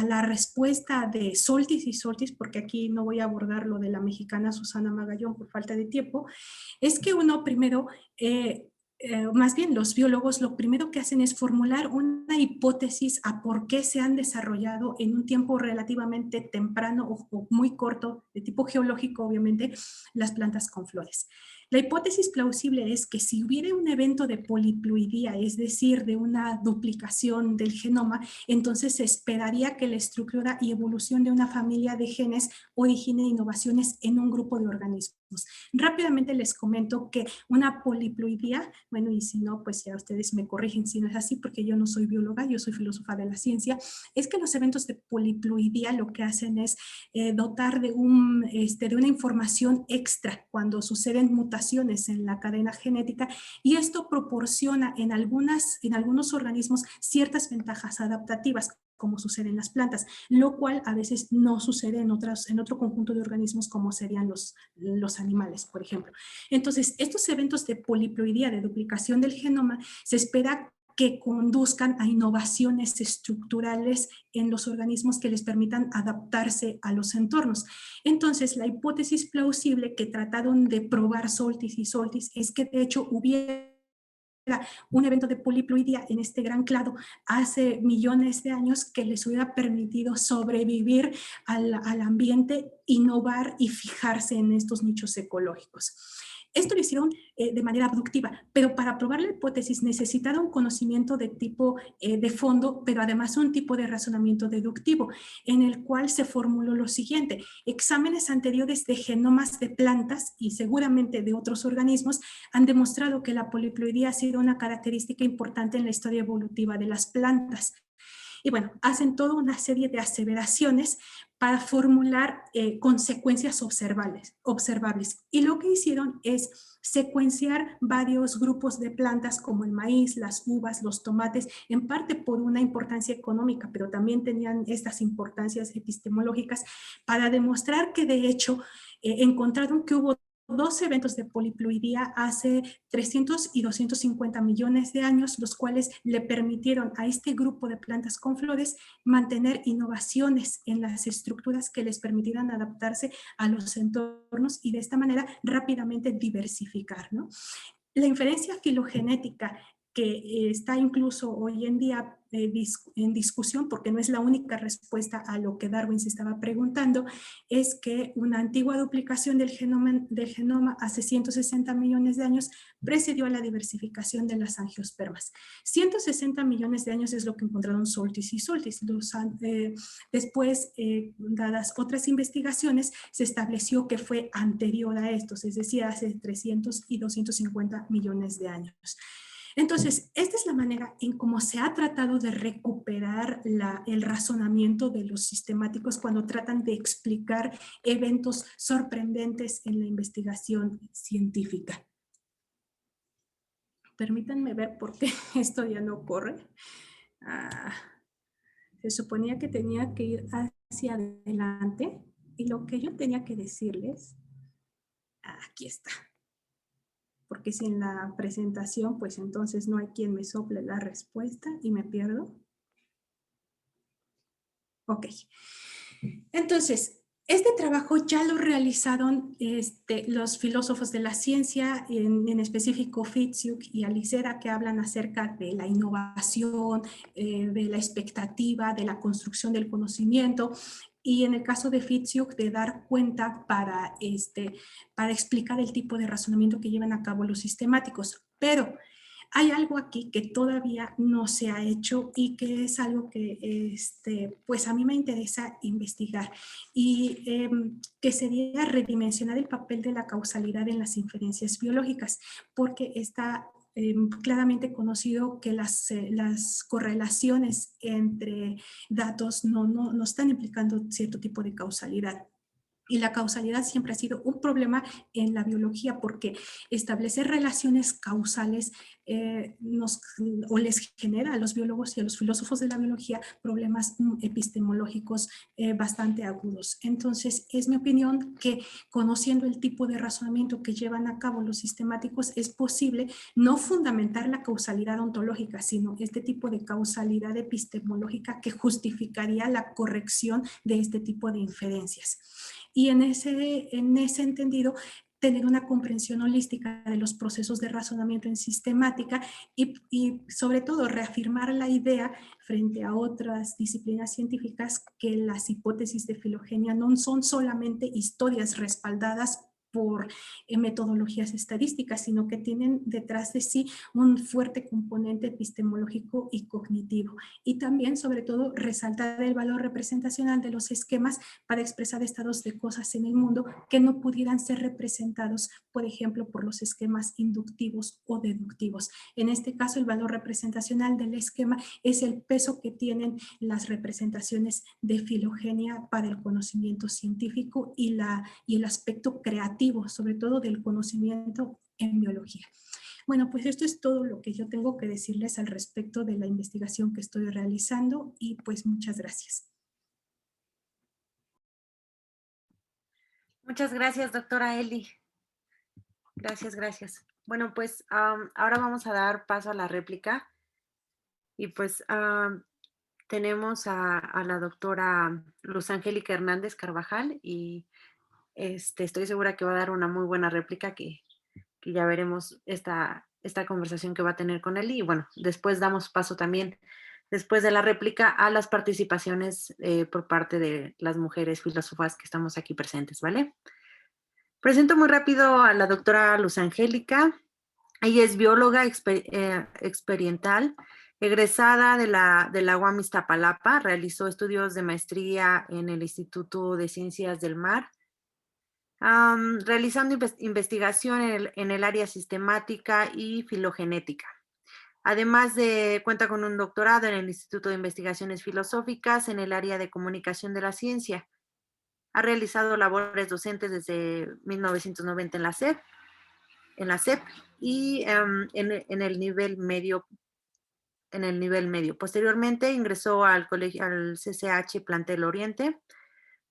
la respuesta de Soltis y Soltis, porque aquí no voy a abordar lo de la mexicana Susana Magallón por falta de tiempo, es que uno primero, más bien los biólogos lo primero que hacen es formular una hipótesis a por qué se han desarrollado en un tiempo relativamente temprano o muy corto, de tipo geológico obviamente, las plantas con flores. La hipótesis plausible es que si hubiera un evento de poliploidía, es decir, de una duplicación del genoma, entonces se esperaría que la estructura y evolución de una familia de genes origine innovaciones en un grupo de organismos. Rápidamente les comento que una poliploidía, bueno, y si no, pues ya ustedes me corrigen si no es así, porque yo no soy bióloga, yo soy filósofa de la ciencia, es que los eventos de poliploidía lo que hacen es dotar de una información extra cuando suceden mutaciones en la cadena genética, y esto proporciona en algunos organismos ciertas ventajas adaptativas, como sucede en las plantas, lo cual a veces no sucede en otro conjunto de organismos como serían los animales, por ejemplo. Entonces, estos eventos de poliploidía, de duplicación del genoma, se espera que conduzcan a innovaciones estructurales en los organismos que les permitan adaptarse a los entornos. Entonces, la hipótesis plausible que trataron de probar Soltis y Soltis es que de hecho hubiera un evento de poliploidía en este gran clado hace millones de años que les hubiera permitido sobrevivir al ambiente, innovar y fijarse en estos nichos ecológicos. Esto lo hicieron de manera abductiva, pero para probar la hipótesis necesitaron conocimiento de tipo de fondo, pero además un tipo de razonamiento deductivo, en el cual se formuló lo siguiente: exámenes anteriores de genomas de plantas y seguramente de otros organismos han demostrado que la poliploidía ha sido una característica importante en la historia evolutiva de las plantas. Y bueno, hacen toda una serie de aseveraciones para formular consecuencias observables. Y lo que hicieron es secuenciar varios grupos de plantas como el maíz, las uvas, los tomates, en parte por una importancia económica, pero también tenían estas importancias epistemológicas para demostrar que de hecho encontraron que hubo dos eventos de poliploidía hace 300 y 250 millones de años, los cuales le permitieron a este grupo de plantas con flores mantener innovaciones en las estructuras que les permitieran adaptarse a los entornos y de esta manera rápidamente diversificar, ¿no? La inferencia filogenética que está incluso hoy en día en discusión, porque no es la única respuesta a lo que Darwin se estaba preguntando, es que una antigua duplicación del genoma hace 160 millones de años precedió a la diversificación de las angiospermas. 160 millones de años es lo que encontraron Soltis y Soltis. Después, dadas otras investigaciones, se estableció que fue anterior a estos, es decir, hace 300 y 250 millones de años. Entonces, esta es la manera en cómo se ha tratado de recuperar el razonamiento de los sistemáticos cuando tratan de explicar eventos sorprendentes en la investigación científica. Permítanme ver por qué esto ya no corre. Se suponía que tenía que ir hacia adelante y lo que yo tenía que decirles, aquí está. Porque si en la presentación, pues entonces no hay quien me sople la respuesta y me pierdo. Ok. Entonces, este trabajo ya lo realizaron los filósofos de la ciencia, en específico Fitzhugh y Alicera, que hablan acerca de la innovación, de la expectativa, de la construcción del conocimiento. Y en el caso de Fitzhugh, de dar cuenta para explicar el tipo de razonamiento que llevan a cabo los sistemáticos. Pero hay algo aquí que todavía no se ha hecho y que es algo que pues a mí me interesa investigar y que sería redimensionar el papel de la causalidad en las inferencias biológicas, porque está claramente conocido que las correlaciones entre datos no están implicando cierto tipo de causalidad. Y la causalidad siempre ha sido un problema en la biología porque establecer relaciones causales les genera a los biólogos y a los filósofos de la biología problemas epistemológicos bastante agudos. Entonces, es mi opinión que conociendo el tipo de razonamiento que llevan a cabo los sistemáticos, es posible no fundamentar la causalidad ontológica, sino este tipo de causalidad epistemológica que justificaría la corrección de este tipo de inferencias. Y en ese entendido, tener una comprensión holística de los procesos de razonamiento en sistemática y sobre todo reafirmar la idea frente a otras disciplinas científicas que las hipótesis de filogenia no son solamente historias respaldadas por metodologías estadísticas, sino que tienen detrás de sí un fuerte componente epistemológico y cognitivo. Y también, sobre todo, resaltar el valor representacional de los esquemas para expresar estados de cosas en el mundo que no pudieran ser representados, por ejemplo, por los esquemas inductivos o deductivos. En este caso, el valor representacional del esquema es el peso que tienen las representaciones de filogenia para el conocimiento científico y el aspecto creativo, sobre todo del conocimiento en biología. Bueno, pues esto es todo lo que yo tengo que decirles al respecto de la investigación que estoy realizando y pues muchas gracias. Muchas gracias, doctora Eli. Gracias, gracias. Bueno, pues ahora vamos a dar paso a la réplica. Y pues tenemos a la doctora Luz Angélica Hernández Carvajal y estoy segura que va a dar una muy buena réplica que ya veremos esta conversación que va a tener con él. Y bueno, después damos paso también, después de la réplica, a las participaciones por parte de las mujeres filósofas que estamos aquí presentes, ¿vale? Presento muy rápido a la doctora Luz Angélica. Ella es bióloga experimental, egresada de la UAM Iztapalapa, realizó estudios de maestría en el Instituto de Ciencias del Mar, realizando investigación en el área sistemática y filogenética. Además cuenta con un doctorado en el Instituto de Investigaciones Filosóficas en el área de comunicación de la ciencia. Ha realizado labores docentes desde 1990 en la SEP y en el nivel medio. Posteriormente ingresó al CCH Plantel Oriente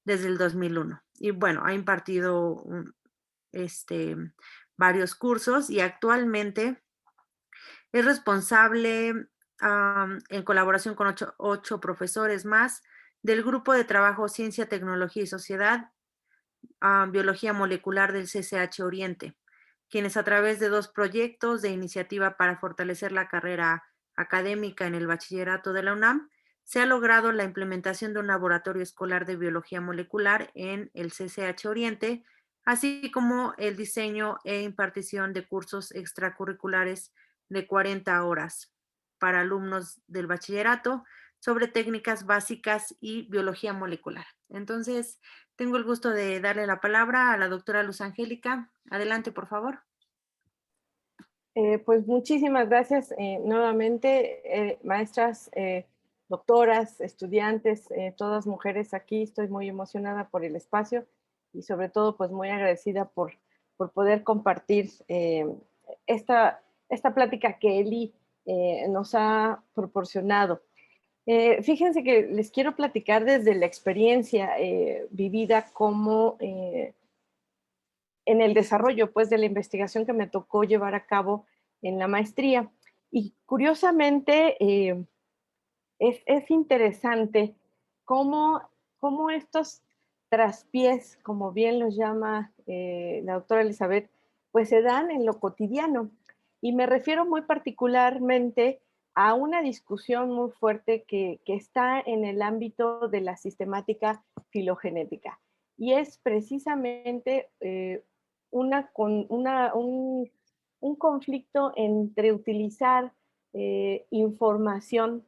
desde el 2001. Y bueno, ha impartido varios cursos y actualmente es responsable, en colaboración con ocho profesores más, del grupo de trabajo Ciencia, Tecnología y Sociedad, Biología Molecular del CCH Oriente, quienes a través de 2 proyectos de iniciativa para fortalecer la carrera académica en el bachillerato de la UNAM, se ha logrado la implementación de un laboratorio escolar de biología molecular en el CCH Oriente, así como el diseño e impartición de cursos extracurriculares de 40 horas para alumnos del bachillerato sobre técnicas básicas y biología molecular. Entonces, tengo el gusto de darle la palabra a la doctora Luz Angélica. Adelante, por favor. Pues muchísimas gracias nuevamente, maestras, doctoras, estudiantes, todas mujeres aquí. Estoy muy emocionada por el espacio y sobre todo pues muy agradecida por poder compartir esta plática que Eli nos ha proporcionado. Fíjense que les quiero platicar desde la experiencia vivida como en el desarrollo pues de la investigación que me tocó llevar a cabo en la maestría. Y curiosamente es interesante cómo estos traspiés, como bien los llama la doctora Elizabeth, pues se dan en lo cotidiano. Y me refiero muy particularmente a una discusión muy fuerte que está en el ámbito de la sistemática filogenética. Y es precisamente un conflicto entre utilizar información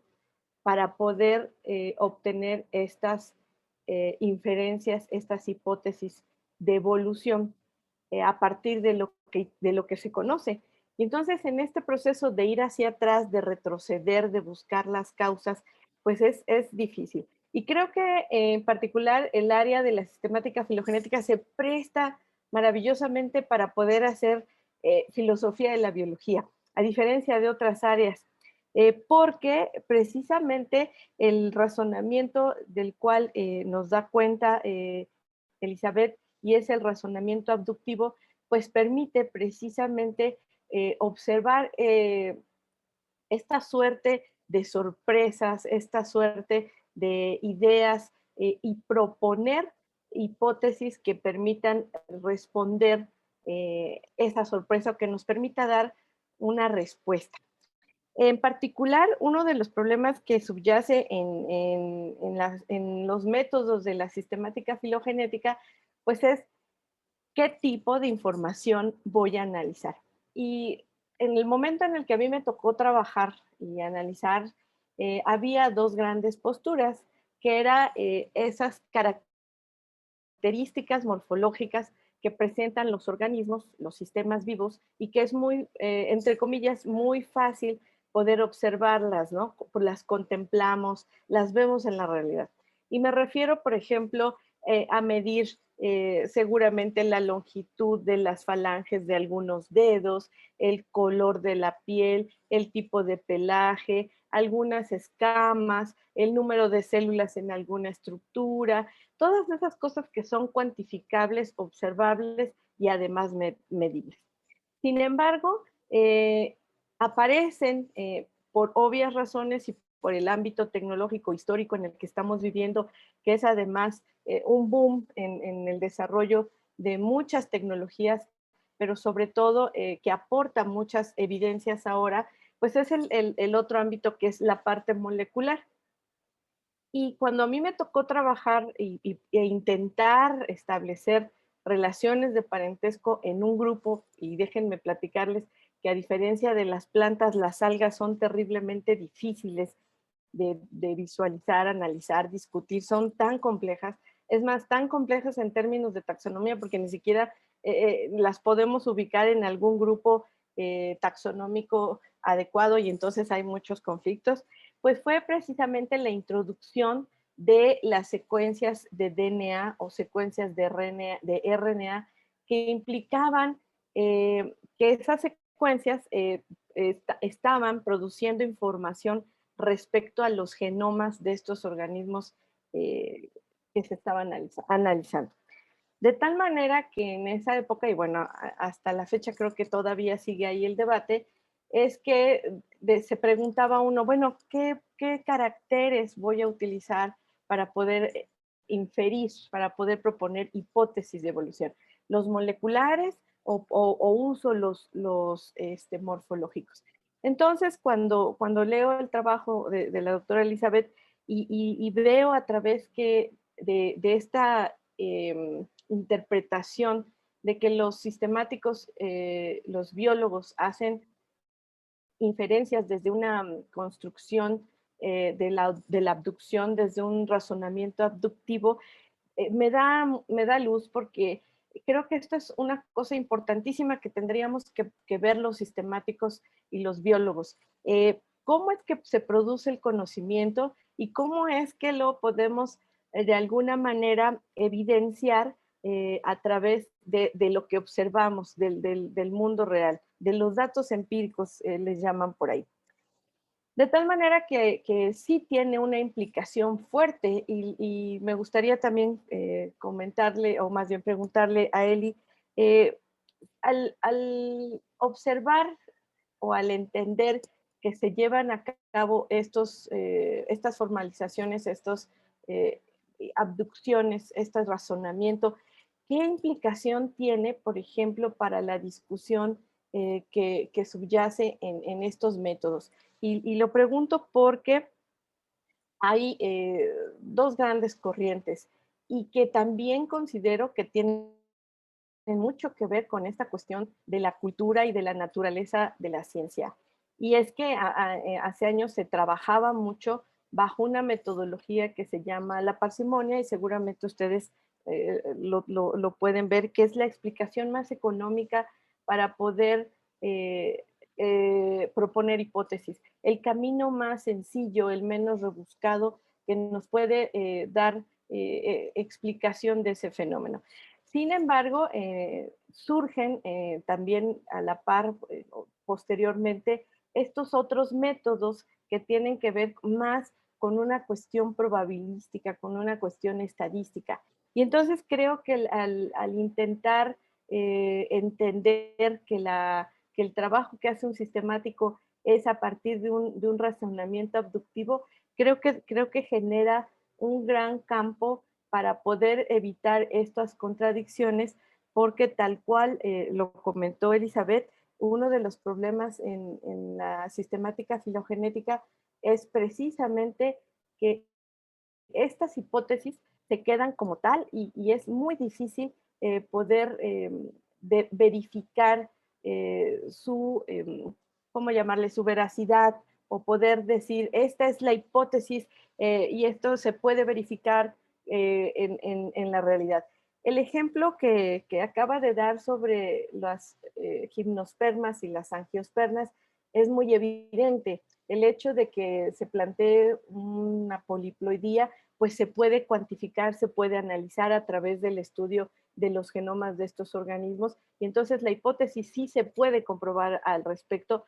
para poder obtener estas inferencias, estas hipótesis de evolución a partir de lo que se conoce. Y entonces en este proceso de ir hacia atrás, de retroceder, de buscar las causas, pues es difícil. Y creo que en particular el área de la sistemática filogenética se presta maravillosamente para poder hacer filosofía de la biología, a diferencia de otras áreas, porque precisamente el razonamiento del cual nos da cuenta Elizabeth, y es el razonamiento abductivo, pues permite precisamente observar esta suerte de sorpresas, esta suerte de ideas y proponer hipótesis que permitan responder esa sorpresa o que nos permita dar una respuesta. En particular, uno de los problemas que subyace en los métodos de la sistemática filogenética, pues es qué tipo de información voy a analizar. Y en el momento en el que a mí me tocó trabajar y analizar, había 2 grandes posturas, que eran esas características morfológicas que presentan los organismos, los sistemas vivos, y que es muy, entre comillas, muy fácil poder observarlas, ¿no? Las contemplamos, las vemos en la realidad. Y me refiero, por ejemplo, a medir seguramente la longitud de las falanges de algunos dedos, el color de la piel, el tipo de pelaje, algunas escamas, el número de células en alguna estructura, todas esas cosas que son cuantificables, observables y además medibles. Sin embargo, aparecen por obvias razones y por el ámbito tecnológico histórico en el que estamos viviendo, que es además un boom en el desarrollo de muchas tecnologías, pero sobre todo que aporta muchas evidencias ahora, pues es el otro ámbito que es la parte molecular. Y cuando a mí me tocó trabajar e intentar establecer relaciones de parentesco en un grupo, y déjenme platicarles que a diferencia de las plantas, las algas son terriblemente difíciles de visualizar, analizar, discutir, son tan complejas, es más, tan complejas en términos de taxonomía, porque ni siquiera las podemos ubicar en algún grupo taxonómico adecuado y entonces hay muchos conflictos, pues fue precisamente la introducción de las secuencias de DNA o secuencias de RNA que implicaban que esas secuencias estaban produciendo información respecto a los genomas de estos organismos que se estaban analizando. De tal manera que en esa época, y bueno, hasta la fecha creo que todavía sigue ahí el debate, es que se preguntaba uno, bueno, ¿qué caracteres voy a utilizar para poder inferir, para poder proponer hipótesis de evolución? ¿Los moleculares o uso los morfológicos? Entonces, cuando leo el trabajo de la doctora Elizabeth y veo a través de esta interpretación de que los sistemáticos, los biólogos hacen inferencias desde una construcción de la abducción, desde un razonamiento abductivo, me da luz porque creo que esto es una cosa importantísima que tendríamos que ver los sistemáticos y los biólogos. ¿Cómo es que se produce el conocimiento y cómo es que lo podemos de alguna manera evidenciar a través de lo que observamos del mundo real, de los datos empíricos, les llaman por ahí? De tal manera que sí tiene una implicación fuerte y me gustaría también comentarle, o más bien preguntarle a Eli, eh, al observar o al entender que se llevan a cabo estas formalizaciones, estos eh, abducciones, este razonamiento, ¿qué implicación tiene, por ejemplo, para la discusión que subyace en estos métodos? Y lo pregunto porque hay dos grandes corrientes y que también considero que tienen mucho que ver con esta cuestión de la cultura y de la naturaleza de la ciencia. Y es que hace años se trabajaba mucho bajo una metodología que se llama la parsimonia y seguramente ustedes lo pueden ver, que es la explicación más económica para poder proponer hipótesis. El camino más sencillo, el menos rebuscado que nos puede dar explicación de ese fenómeno. Sin embargo, surgen también a la par, posteriormente, estos otros métodos que tienen que ver más con una cuestión probabilística, con una cuestión estadística. Y entonces creo que al intentar entender que el trabajo que hace un sistemático es a partir de un razonamiento abductivo, creo que genera un gran campo para poder evitar estas contradicciones, porque tal cual lo comentó Elizabeth, uno de los problemas en la sistemática filogenética es precisamente que estas hipótesis se quedan como tal y es muy difícil poder verificar su, ¿cómo llamarle?, su veracidad o poder decir, esta es la hipótesis y esto se puede verificar en la realidad. El ejemplo que acaba de dar sobre las gimnospermas y las angiospermas es muy evidente. El hecho de que se plantee una poliploidía, pues se puede cuantificar, se puede analizar a través del estudio de los genomas de estos organismos y entonces la hipótesis sí se puede comprobar al respecto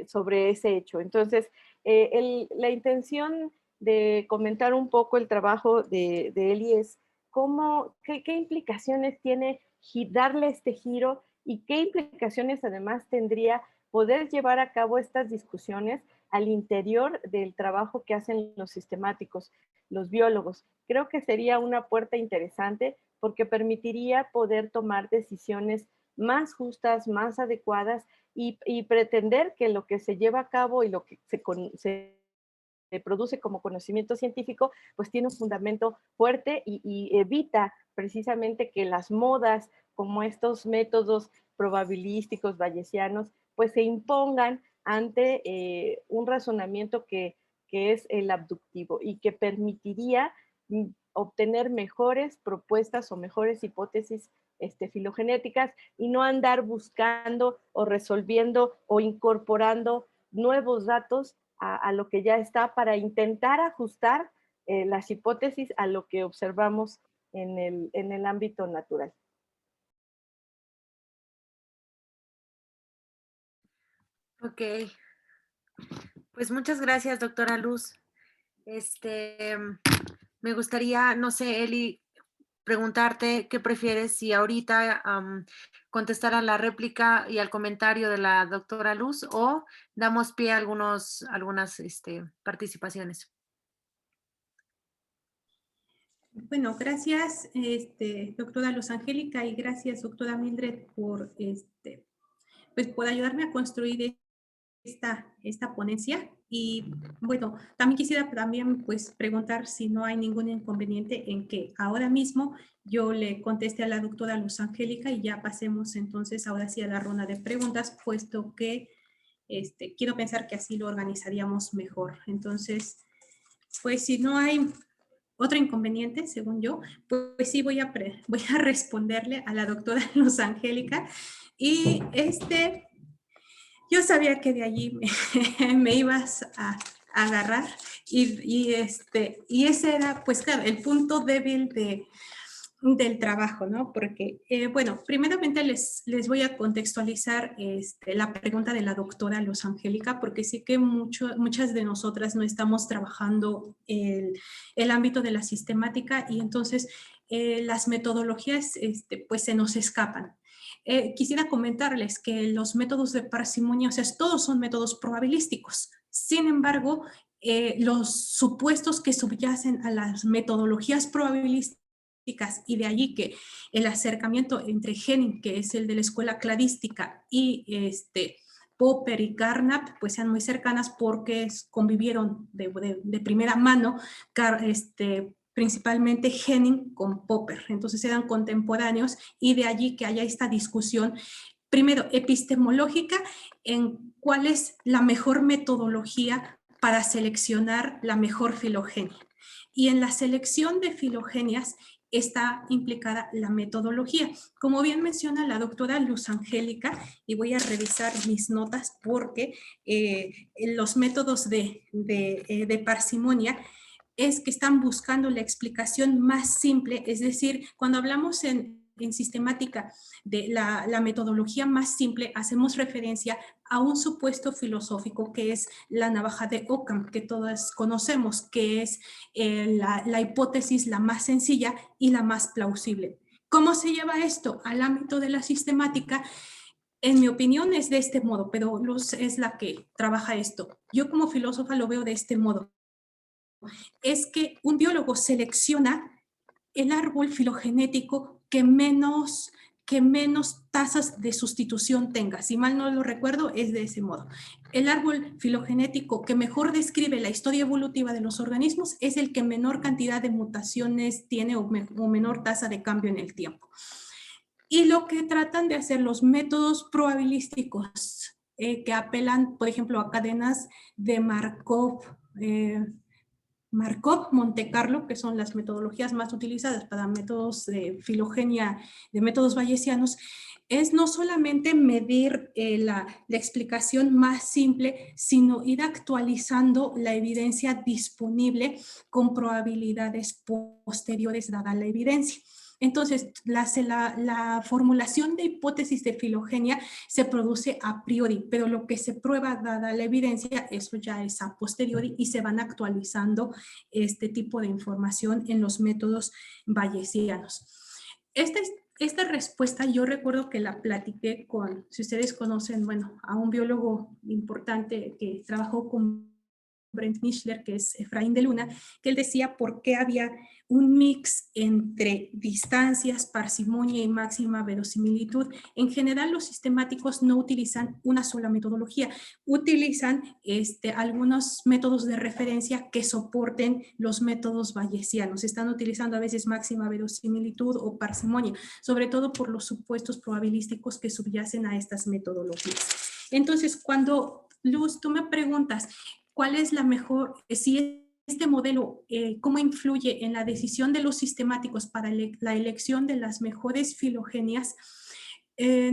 sobre ese hecho. Entonces, la intención de comentar un poco el trabajo de Eli es qué implicaciones tiene darle este giro y qué implicaciones además tendría poder llevar a cabo estas discusiones al interior del trabajo que hacen los sistemáticos, los biólogos. Creo que sería una puerta interesante porque permitiría poder tomar decisiones más justas, más adecuadas y pretender que lo que se lleva a cabo y lo que se produce como conocimiento científico, pues tiene un fundamento fuerte y evita precisamente que las modas como estos métodos probabilísticos bayesianos, pues se impongan ante un razonamiento que es el abductivo y que permitiría obtener mejores propuestas o mejores hipótesis filogenéticas y no andar buscando o resolviendo o incorporando nuevos datos a lo que ya está para intentar ajustar las hipótesis a lo que observamos en el ámbito natural. Ok, pues muchas gracias, doctora Luz. Me gustaría, no sé, Eli, preguntarte qué prefieres, si ahorita contestar a la réplica y al comentario de la doctora Luz o damos pie a algunas participaciones. Bueno, gracias, doctora Luz Angélica, y gracias, doctora Mildred, pues, por ayudarme a construir esta ponencia. Y bueno, también quisiera pues preguntar si no hay ningún inconveniente en que ahora mismo yo le conteste a la doctora Luz Angélica y ya pasemos entonces ahora sí a la ronda de preguntas, puesto que quiero pensar que así lo organizaríamos mejor. Entonces, pues si no hay otro inconveniente, según yo, pues sí voy a responderle a la doctora Luz Angélica. Y yo sabía que de allí me ibas a agarrar y ese era, pues claro, el punto débil del trabajo, ¿no? Porque, bueno, primeramente les voy a contextualizar la pregunta de la doctora Luz Angélica, porque sí que muchas de nosotras no estamos trabajando el ámbito de la sistemática y entonces las metodologías pues se nos escapan. Quisiera comentarles que los métodos de parsimonia, o sea, todos son métodos probabilísticos. Sin embargo, los supuestos que subyacen a las metodologías probabilísticas, y de allí que el acercamiento entre Henning, que es el de la escuela cladística, y Popper y Carnap, pues sean muy cercanas porque convivieron de primera mano, principalmente Henning con Popper. Entonces eran contemporáneos y de allí que haya esta discusión, primero epistemológica, en cuál es la mejor metodología para seleccionar la mejor filogenia. Y en la selección de filogenias está implicada la metodología. Como bien menciona la doctora Luz Angélica, y voy a revisar mis notas porque los métodos de parsimonia es que están buscando la explicación más simple, es decir, cuando hablamos en sistemática de la metodología más simple, hacemos referencia a un supuesto filosófico que es la navaja de Occam, que todos conocemos, que es la hipótesis la más sencilla y la más plausible. ¿Cómo se lleva esto al ámbito de la sistemática? En mi opinión es de este modo, pero Luz es la que trabaja esto. Yo como filósofa lo veo de este modo. Es que un biólogo selecciona el árbol filogenético que menos tasas de sustitución tenga. Si mal no lo recuerdo, es de ese modo. El árbol filogenético que mejor describe la historia evolutiva de los organismos es el que menor cantidad de mutaciones tiene o menor tasa de cambio en el tiempo. Y lo que tratan de hacer los métodos probabilísticos que apelan, por ejemplo, a cadenas de Markov, Monte Carlo, que son las metodologías más utilizadas para métodos de filogenia, de métodos bayesianos, es no solamente medir la explicación más simple, sino ir actualizando la evidencia disponible con probabilidades posteriores dada la evidencia. Entonces, la formulación de hipótesis de filogenia se produce a priori, pero lo que se prueba dada la evidencia, eso ya es a posteriori y se van actualizando este tipo de información en los métodos bayesianos. Esta respuesta yo recuerdo que la platiqué con, si ustedes conocen, bueno, a un biólogo importante que trabajó con Brent Mischler, que es Efraín de Luna, que él decía por qué había un mix entre distancias, parsimonia y máxima verosimilitud. En general, los sistemáticos no utilizan una sola metodología, utilizan algunos métodos de referencia que soporten los métodos bayesianos. Están utilizando a veces máxima verosimilitud o parsimonia, sobre todo por los supuestos probabilísticos que subyacen a estas metodologías. Entonces, cuando, Luz, tú me preguntas, ¿cuál es la mejor, si este modelo, cómo influye en la decisión de los sistemáticos para la elección de las mejores filogenias?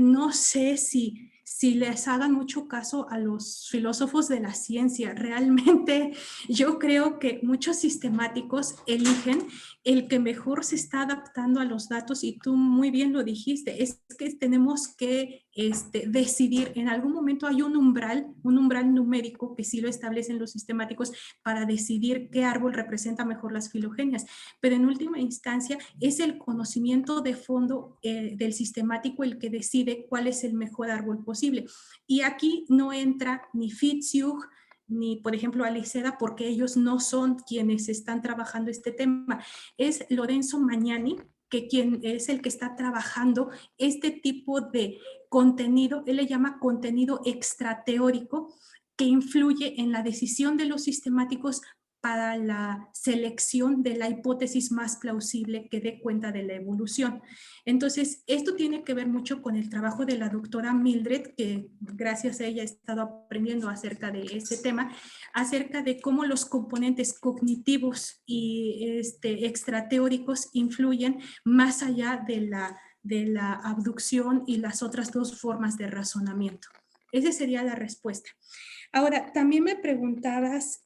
No sé si les hagan mucho caso a los filósofos de la ciencia. Realmente yo creo que muchos sistemáticos eligen el que mejor se está adaptando a los datos y tú muy bien lo dijiste, es que tenemos que decidir. En algún momento hay un umbral numérico que sí lo establecen los sistemáticos para decidir qué árbol representa mejor las filogenias, pero en última instancia es el conocimiento de fondo del sistemático el que decide cuál es el mejor árbol posible. Y aquí no entra ni Fitzhugh, ni por ejemplo Aliceda, porque ellos no son quienes están trabajando este tema. Es Lorenzo Magnani, que quien es el que está trabajando este tipo de contenido, él le llama contenido extrateórico, que influye en la decisión de los sistemáticos para la selección de la hipótesis más plausible que dé cuenta de la evolución. Entonces, esto tiene que ver mucho con el trabajo de la doctora Mildred, que gracias a ella he estado aprendiendo acerca de este tema, acerca de cómo los componentes cognitivos y extrateóricos influyen más allá de la abducción y las otras dos formas de razonamiento. Esa sería la respuesta. Ahora, también me preguntabas,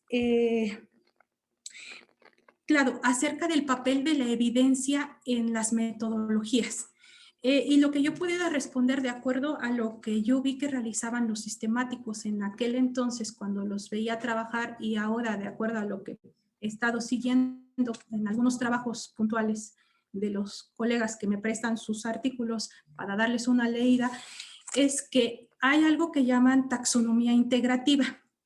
claro, acerca del papel de la evidencia en las metodologías. Y lo que yo pudiera responder de acuerdo a lo que yo vi que realizaban los sistemáticos en aquel entonces cuando los veía trabajar y ahora de acuerdo a lo que he estado siguiendo en algunos trabajos puntuales de los colegas que me prestan sus artículos para darles una leída, es que hay algo que llaman taxonomía integrativa,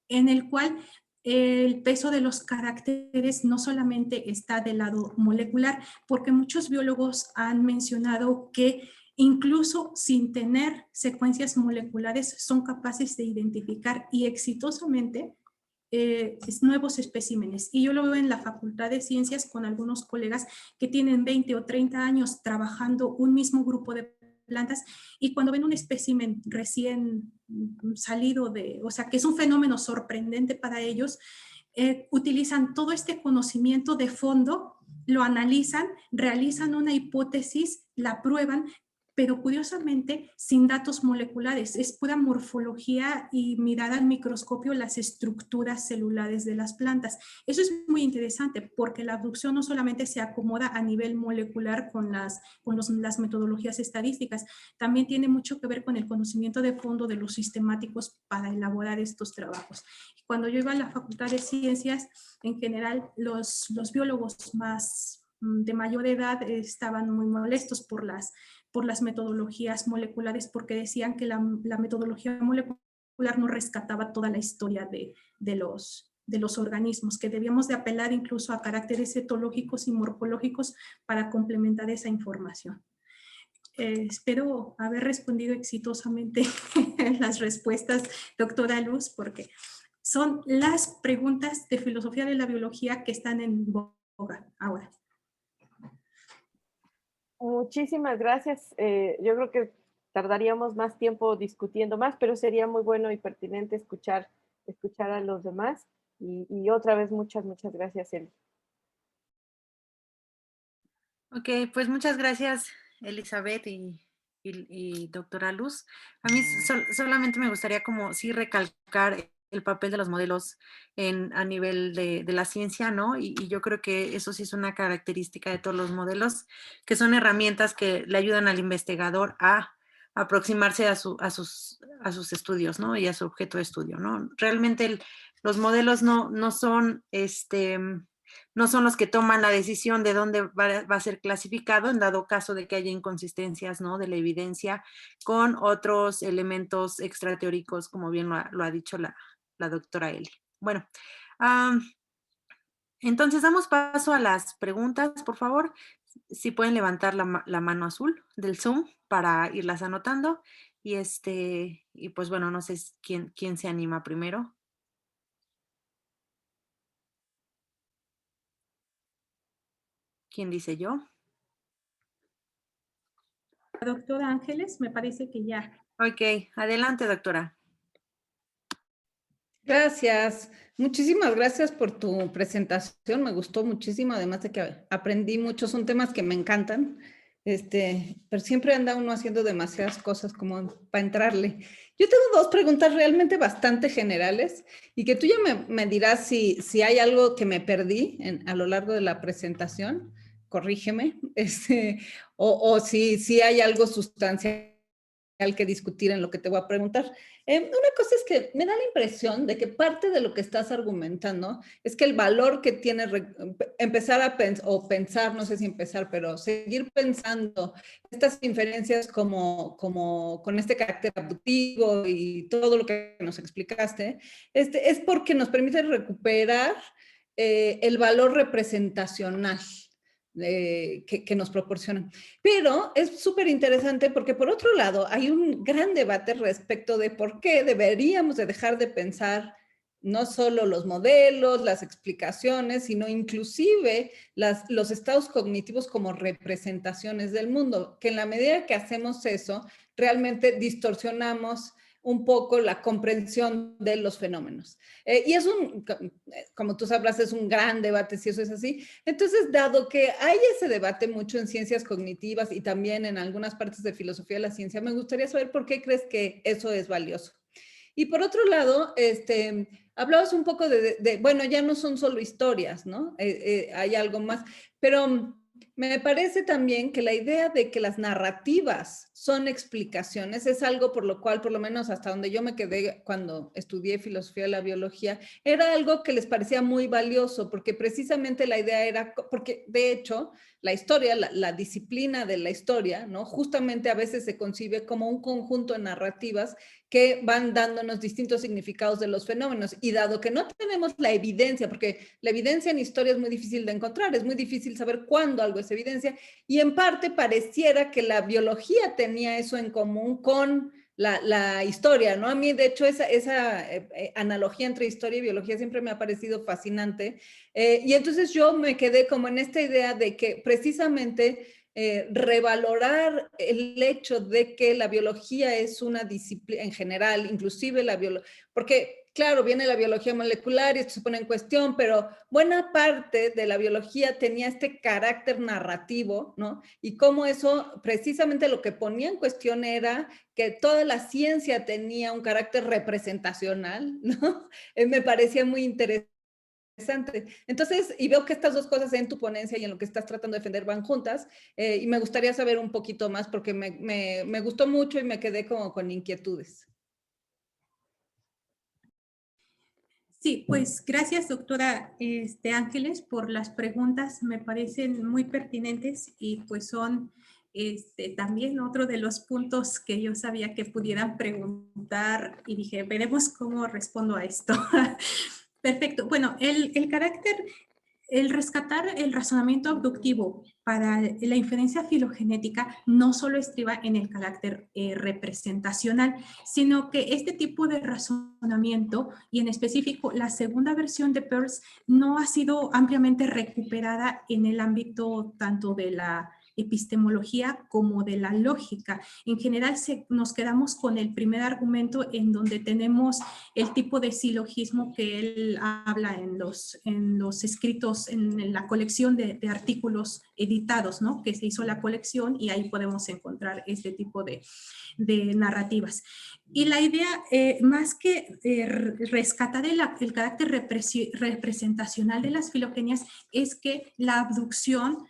en el cual el peso de los caracteres no solamente está del lado molecular, porque muchos biólogos han mencionado que incluso sin tener secuencias moleculares son capaces de identificar y exitosamente nuevos especímenes. Y yo lo veo en la Facultad de Ciencias con algunos colegas que tienen 20 o 30 años trabajando un mismo grupo de plantas y cuando ven un espécimen recién salido o sea, que es un fenómeno sorprendente para ellos, utilizan todo este conocimiento de fondo, lo analizan, realizan una hipótesis, la prueban, pero curiosamente sin datos moleculares, es pura morfología y mirar al microscopio las estructuras celulares de las plantas. Eso es muy interesante porque la abducción no solamente se acomoda a nivel molecular con las metodologías estadísticas, también tiene mucho que ver con el conocimiento de fondo de los sistemáticos para elaborar estos trabajos. Cuando yo iba a la Facultad de Ciencias, en general los biólogos más de mayor edad estaban muy molestos por las metodologías moleculares porque decían que la metodología molecular no rescataba toda la historia de los organismos, que debíamos de apelar incluso a caracteres etológicos y morfológicos para complementar esa información. Espero haber respondido exitosamente las respuestas, doctora Luz, porque son las preguntas de filosofía de la biología que están en boga ahora. Muchísimas gracias. Yo creo que tardaríamos más tiempo discutiendo más, pero sería muy bueno y pertinente escuchar a los demás. Y otra vez, muchas gracias, Eli. Ok, pues muchas gracias, Elizabeth y doctora Luz. A mí solamente me gustaría como sí recalcar el papel de los modelos a nivel de la ciencia, ¿no? Y yo creo que eso sí es una característica de todos los modelos, que son herramientas que le ayudan al investigador a aproximarse a sus estudios, ¿no? Y a su objeto de estudio, ¿no? Realmente los modelos no son no son los que toman la decisión de dónde va a ser clasificado en dado caso de que haya inconsistencias, ¿no? De la evidencia con otros elementos extrateóricos, como bien lo ha dicho la doctora Eli. Bueno, entonces damos paso a las preguntas, por favor. Si pueden levantar la mano azul del Zoom para irlas anotando. Y pues bueno, no sé quién se anima primero. ¿Quién dice yo? Doctora Ángeles, me parece que ya. Ok, adelante, doctora. Gracias. Muchísimas gracias por tu presentación. Me gustó muchísimo, además de que aprendí mucho. Son temas que me encantan. Pero siempre anda uno haciendo demasiadas cosas como para entrarle. Yo tengo dos preguntas realmente bastante generales y que tú ya me dirás si hay algo que me perdí a lo largo de la presentación. Corrígeme. O si hay algo sustancial que discutir en lo que te voy a preguntar. Una cosa es que me da la impresión de que parte de lo que estás argumentando es que el valor que tiene empezar a pensar, no sé si empezar, pero seguir pensando estas inferencias como con este carácter abductivo y todo lo que nos explicaste, es porque nos permite recuperar el valor representacional que nos proporcionan. Pero es súper interesante porque por otro lado hay un gran debate respecto de por qué deberíamos de dejar de pensar no solo los modelos, las explicaciones, sino inclusive los estados cognitivos como representaciones del mundo, que en la medida que hacemos eso, realmente distorsionamos un poco la comprensión de los fenómenos. Y es como tú sabrás, es un gran debate si eso es así. Entonces, dado que hay ese debate mucho en ciencias cognitivas y también en algunas partes de filosofía de la ciencia, me gustaría saber por qué crees que eso es valioso. Y por otro lado, hablabas un poco bueno, ya no son solo historias, ¿no? Hay algo más, pero me parece también que la idea de que las narrativas son explicaciones es algo por lo cual, por lo menos hasta donde yo me quedé cuando estudié filosofía de la biología, era algo que les parecía muy valioso, porque precisamente la idea era, porque de hecho la historia, la disciplina de la historia, ¿no? Justamente a veces se concibe como un conjunto de narrativas que van dándonos distintos significados de los fenómenos. Y dado que no tenemos la evidencia, porque la evidencia en historia es muy difícil de encontrar, es muy difícil saber cuándo algo es evidencia, y en parte pareciera que la biología tenía eso en común con la historia, ¿no? A mí, de hecho, esa analogía entre historia y biología siempre me ha parecido fascinante. Y entonces yo me quedé como en esta idea de que precisamente revalorar el hecho de que la biología es una disciplina en general, inclusive la biología, porque claro, viene la biología molecular y esto se pone en cuestión, pero buena parte de la biología tenía este carácter narrativo, ¿no? Y cómo eso, precisamente lo que ponía en cuestión era que toda la ciencia tenía un carácter representacional, ¿no? Me parecía muy interesante. Entonces, y veo que estas dos cosas en tu ponencia y en lo que estás tratando de defender van juntas, y me gustaría saber un poquito más porque me gustó mucho y me quedé como con inquietudes. Sí, pues gracias, doctora Ángeles, por las preguntas. Me parecen muy pertinentes y pues son también otro de los puntos que yo sabía que pudieran preguntar y dije, veremos cómo respondo a esto. Perfecto. Bueno, el carácter, el rescatar el razonamiento abductivo para la inferencia filogenética no solo estriba en el carácter representacional, sino que este tipo de razonamiento, y en específico la segunda versión de Peirce, no ha sido ampliamente recuperada en el ámbito tanto de la epistemología como de la lógica. En general nos quedamos con el primer argumento en donde tenemos el tipo de silogismo que él habla en los escritos, en la colección de artículos editados, ¿no? Que se hizo la colección y ahí podemos encontrar este tipo de narrativas. Y la idea, más que rescatar el carácter representacional de las filogenias, es que la abducción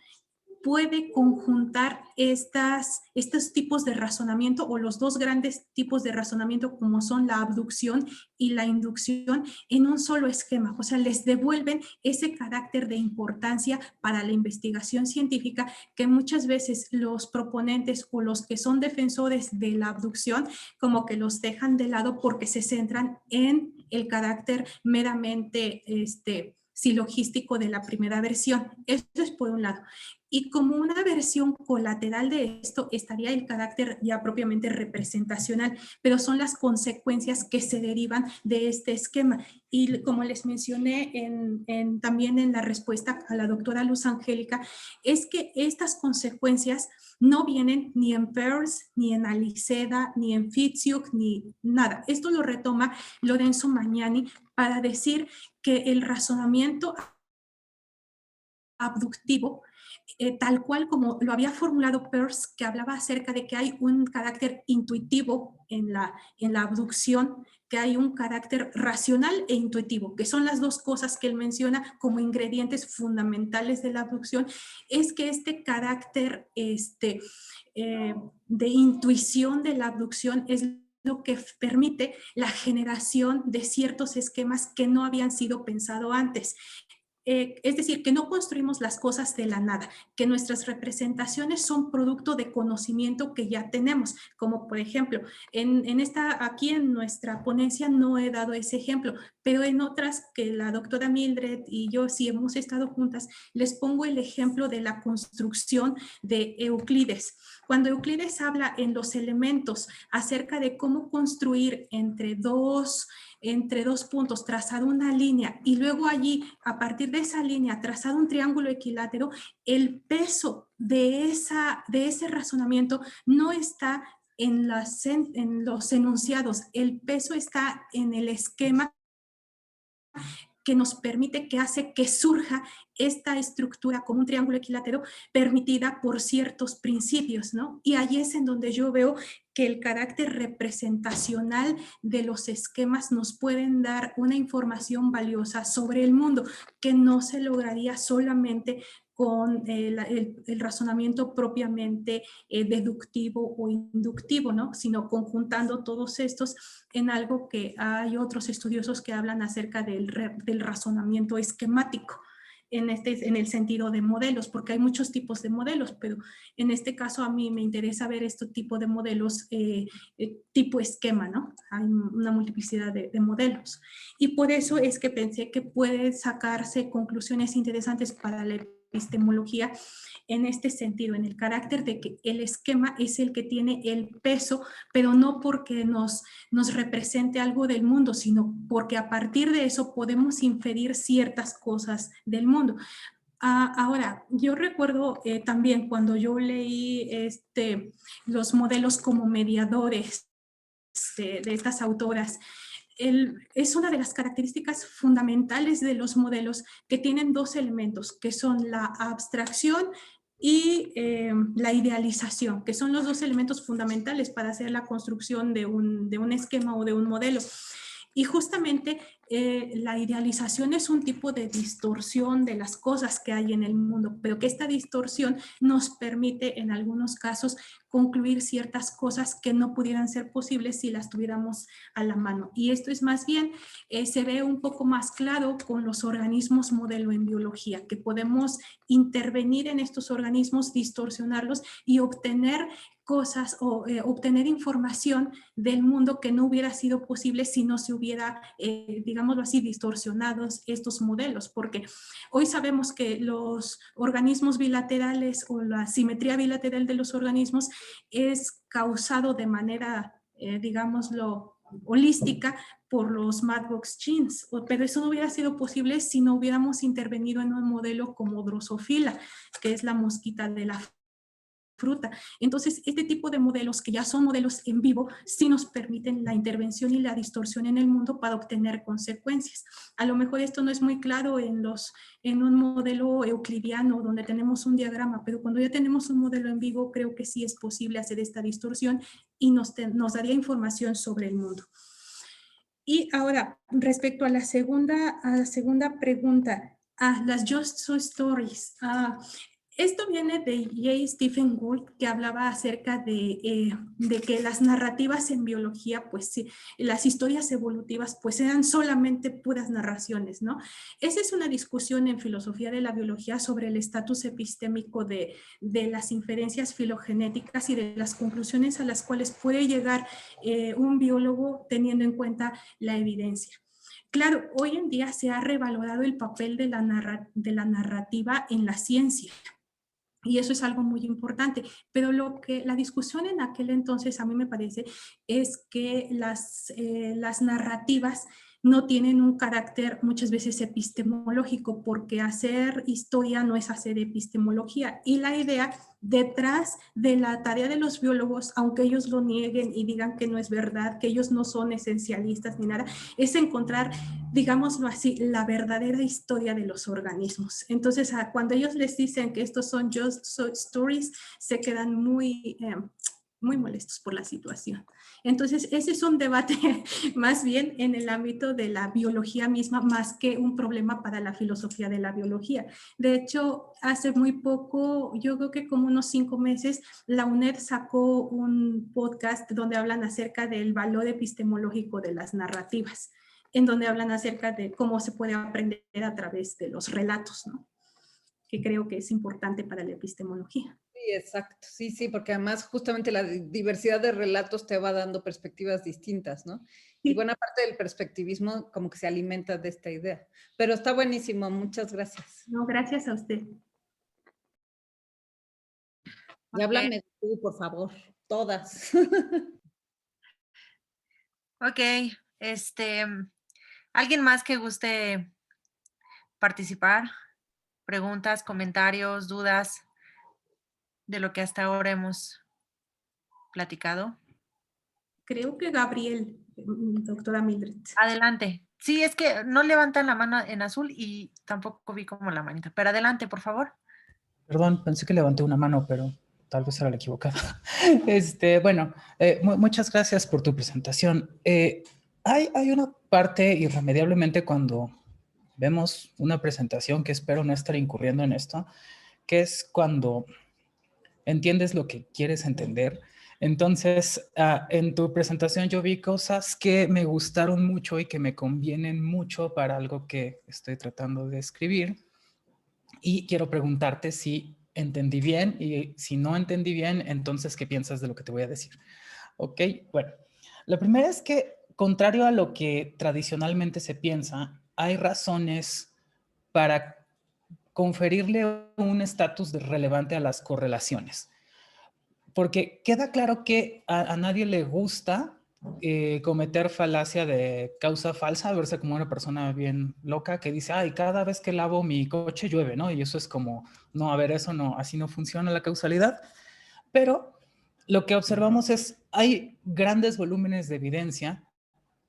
puede conjuntar estos tipos de razonamiento o los dos grandes tipos de razonamiento como son la abducción y la inducción en un solo esquema, o sea, les devuelven ese carácter de importancia para la investigación científica que muchas veces los proponentes o los que son defensores de la abducción como que los dejan de lado porque se centran en el carácter meramente silogístico de la primera versión. Esto es por un lado. Y como una versión colateral de esto estaría el carácter ya propiamente representacional, pero son las consecuencias que se derivan de este esquema. Y como les mencioné también en la respuesta a la doctora Luz Angélica, es que estas consecuencias no vienen ni en Peirce, ni en Aliceda, ni en Fitzhugh, ni nada. Esto lo retoma Lorenzo Magnani para decir que el razonamiento abductivo tal cual como lo había formulado Peirce, que hablaba acerca de que hay un carácter intuitivo en la abducción, que hay un carácter racional e intuitivo, que son las dos cosas que él menciona como ingredientes fundamentales de la abducción, es que este carácter de intuición de la abducción es lo que permite la generación de ciertos esquemas que no habían sido pensados antes. Es decir, que no construimos las cosas de la nada, que nuestras representaciones son producto de conocimiento que ya tenemos, como por ejemplo, aquí en nuestra ponencia no he dado ese ejemplo, pero en otras que la doctora Mildred y yo sí hemos estado juntas, les pongo el ejemplo de la construcción de Euclides. Cuando Euclides habla en los elementos acerca de cómo construir entre dos puntos, trazado una línea y luego allí, a partir de esa línea, trazado un triángulo equilátero, el peso de ese razonamiento no está en los enunciados, el peso está en el esquema que nos permite, que hace que surja esta estructura como un triángulo equilátero permitida por ciertos principios, ¿no? Y ahí es en donde yo veo que el carácter representacional de los esquemas nos pueden dar una información valiosa sobre el mundo que no se lograría solamente con el razonamiento propiamente deductivo o inductivo, ¿no? Sino conjuntando todos estos en algo que hay otros estudiosos que hablan acerca del razonamiento esquemático. En el sentido de modelos, porque hay muchos tipos de modelos, pero en este caso a mí me interesa ver este tipo de modelos tipo esquema, ¿no? Hay una multiplicidad de modelos. Y por eso es que pensé que puede sacarse conclusiones interesantes para la epistemología en este sentido, en el carácter de que el esquema es el que tiene el peso, pero no porque nos represente algo del mundo, sino porque a partir de eso podemos inferir ciertas cosas del mundo. Ahora, yo recuerdo también cuando yo leí los modelos como mediadores de estas autoras, es una de las características fundamentales de los modelos que tienen dos elementos, que son la abstracción y la idealización, que son los dos elementos fundamentales para hacer la construcción de un esquema o de un modelo. Y justamente la idealización es un tipo de distorsión de las cosas que hay en el mundo, pero que esta distorsión nos permite en algunos casos concluir ciertas cosas que no pudieran ser posibles si las tuviéramos a la mano. Y esto es más bien, se ve un poco más claro con los organismos modelo en biología, que podemos intervenir en estos organismos, distorsionarlos y obtener cosas o obtener información del mundo que no hubiera sido posible si no se hubiera, digámoslo así, distorsionados estos modelos, porque hoy sabemos que los organismos bilaterales o la simetría bilateral de los organismos es causado de manera, digámoslo, holística por los Madbox genes, pero eso no hubiera sido posible si no hubiéramos intervenido en un modelo como Drosophila, que es la mosquita de la fruta. Entonces, este tipo de modelos, que ya son modelos en vivo, sí nos permiten la intervención y la distorsión en el mundo para obtener consecuencias. A lo mejor esto no es muy claro en un modelo euclidiano donde tenemos un diagrama, pero cuando ya tenemos un modelo en vivo, creo que sí es posible hacer esta distorsión y nos daría información sobre el mundo. Y ahora, respecto a la segunda pregunta, las Just So Stories. Esto viene de J. Stephen Gould, que hablaba acerca de que las narrativas en biología, pues sí, las historias evolutivas, pues eran solamente puras narraciones, ¿no? Esa es una discusión en filosofía de la biología sobre el estatus epistémico de las inferencias filogenéticas y de las conclusiones a las cuales puede llegar un biólogo teniendo en cuenta la evidencia. Claro, hoy en día se ha revalorado el papel de la narrativa en la ciencia. Y eso es algo muy importante, pero la discusión en aquel entonces a mí me parece es que las narrativas no tienen un carácter muchas veces epistemológico, porque hacer historia no es hacer epistemología. Y la idea detrás de la tarea de los biólogos, aunque ellos lo nieguen y digan que no es verdad, que ellos no son esencialistas ni nada, es encontrar, digámoslo así, la verdadera historia de los organismos. Entonces, cuando ellos les dicen que estos son just stories, se quedan muy molestos por la situación. Entonces, ese es un debate más bien en el ámbito de la biología misma, más que un problema para la filosofía de la biología. De hecho, hace muy poco, yo creo que como unos 5 meses, la UNED sacó un podcast donde hablan acerca del valor epistemológico de las narrativas, en donde hablan acerca de cómo se puede aprender a través de los relatos, ¿no? Que creo que es importante para la epistemología. Sí, exacto. Sí, sí, porque además justamente la diversidad de relatos te va dando perspectivas distintas, ¿no? Y buena parte del perspectivismo como que se alimenta de esta idea. Pero está buenísimo, muchas gracias. No, gracias a usted. Y háblame tú, por favor, todas. Ok, ¿alguien más que guste participar? Preguntas, comentarios, dudas de lo que hasta ahora hemos platicado. Creo que Gabriel, doctora Mildred. Adelante. Sí, es que no levantan la mano en azul y tampoco vi como la manita, pero adelante, por favor. Perdón, pensé que levanté una mano, pero tal vez era la equivocada. Bueno, muchas gracias por tu presentación. Hay una parte irremediablemente cuando vemos una presentación, que espero no estar incurriendo en esto, que es cuando entiendes lo que quieres entender. Entonces, en tu presentación yo vi cosas que me gustaron mucho y que me convienen mucho para algo que estoy tratando de escribir. Y quiero preguntarte si entendí bien, y si no entendí bien, entonces, ¿qué piensas de lo que te voy a decir? Ok, bueno, la primera es que, contrario a lo que tradicionalmente se piensa, hay razones para conferirle un estatus relevante a las correlaciones. Porque queda claro que a nadie le gusta cometer falacia de causa falsa, verse como una persona bien loca que dice, ay, cada vez que lavo mi coche llueve, ¿no? Y eso es como, no, a ver, eso no, así no funciona la causalidad. Pero lo que observamos es, hay grandes volúmenes de evidencia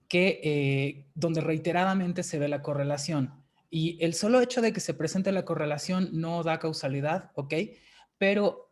que, donde reiteradamente se ve la correlación. Y el solo hecho de que se presente la correlación no da causalidad, ¿ok? Pero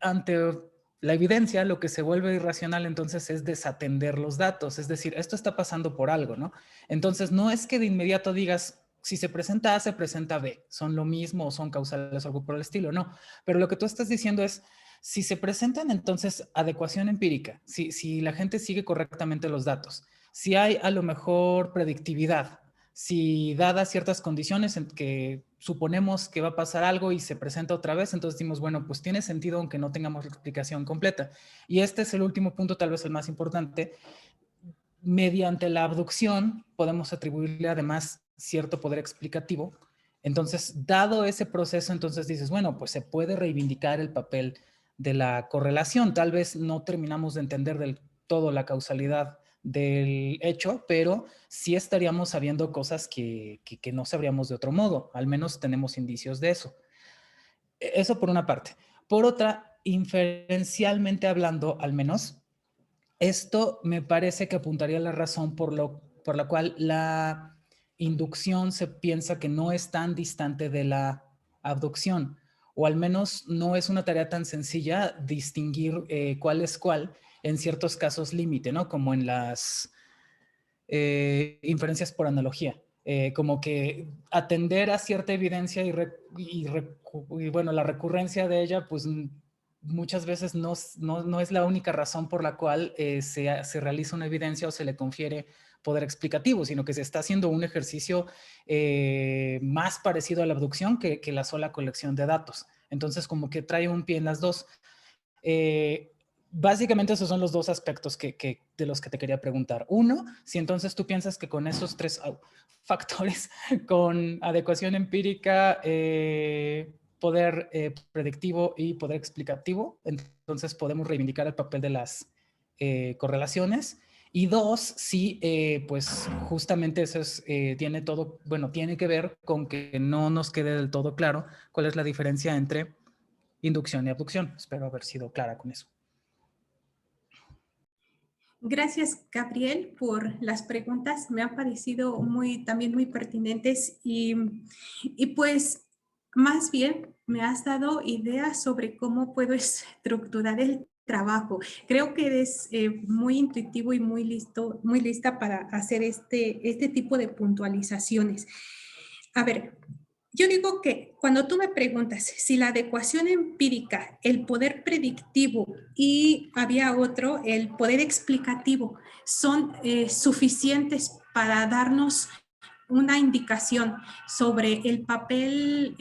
ante la evidencia, lo que se vuelve irracional entonces es desatender los datos, es decir, esto está pasando por algo, ¿no? Entonces, no es que de inmediato digas, si se presenta A, se presenta B, son lo mismo o son causales o algo por el estilo, no. Pero lo que tú estás diciendo es, si se presentan entonces adecuación empírica, si la gente sigue correctamente los datos, si hay a lo mejor predictividad, si dadas ciertas condiciones en que suponemos que va a pasar algo y se presenta otra vez, entonces decimos, bueno, pues tiene sentido aunque no tengamos la explicación completa. Y este es el último punto, tal vez el más importante. Mediante la abducción podemos atribuirle además cierto poder explicativo. Entonces, dado ese proceso, entonces dices, bueno, pues se puede reivindicar el papel de la correlación. Tal vez no terminamos de entender del todo la causalidad del hecho, pero sí estaríamos sabiendo cosas que no sabríamos de otro modo. Al menos tenemos indicios de eso. Eso por una parte. Por otra, inferencialmente hablando, al menos, esto me parece que apuntaría a la razón por la cual la inducción se piensa que no es tan distante de la abducción, o al menos no es una tarea tan sencilla distinguir cuál es cuál en ciertos casos límite, ¿no? Como en las inferencias por analogía. Como que atender a cierta evidencia y bueno, la recurrencia de ella, pues muchas veces no es la única razón por la cual se realiza una evidencia o se le confiere poder explicativo, sino que se está haciendo un ejercicio más parecido a la abducción que la sola colección de datos. Entonces, como que trae un pie en las dos. Básicamente esos son los dos aspectos de los que te quería preguntar. Uno, si entonces tú piensas que con esos tres factores, con adecuación empírica, poder predictivo y poder explicativo, entonces podemos reivindicar el papel de las correlaciones. Y dos, sí, pues justamente eso es, tiene todo, bueno, tiene que ver con que no nos quede del todo claro cuál es la diferencia entre inducción y abducción. Espero haber sido clara con eso. Gracias, Gabriel, por las preguntas. Me han parecido también muy pertinentes y pues más bien me has dado ideas sobre cómo puedo estructurar el trabajo. Creo que eres muy intuitivo y muy lista para hacer este tipo de puntualizaciones. A ver, yo digo que cuando tú me preguntas si la adecuación empírica, el poder predictivo y había otro, el poder explicativo, son suficientes para darnos una indicación sobre el papel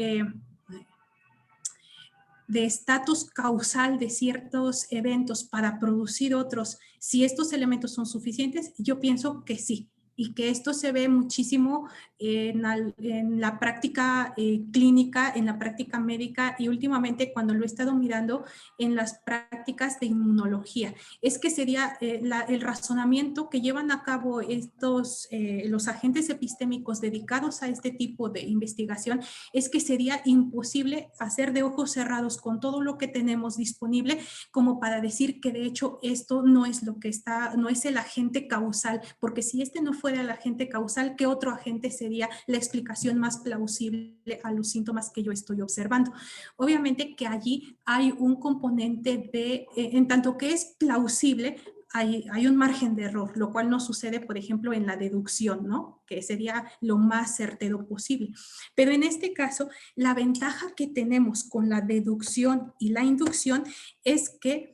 de estatus causal de ciertos eventos para producir otros, si estos elementos son suficientes, yo pienso que sí. Y que esto se ve muchísimo en la práctica clínica, en la práctica médica y últimamente cuando lo he estado mirando en las prácticas de inmunología. Es que sería el razonamiento que llevan a cabo los agentes epistémicos dedicados a este tipo de investigación, es que sería imposible hacer de ojos cerrados con todo lo que tenemos disponible como para decir que de hecho esto no es lo que está, no es el agente causal, porque si este no fuera el agente causal, ¿qué otro agente sería la explicación más plausible a los síntomas que yo estoy observando? Obviamente que allí hay un componente en tanto que es plausible, hay un margen de error, lo cual no sucede, por ejemplo, en la deducción, ¿no? Que sería lo más certero posible. Pero en este caso, la ventaja que tenemos con la deducción y la inducción es que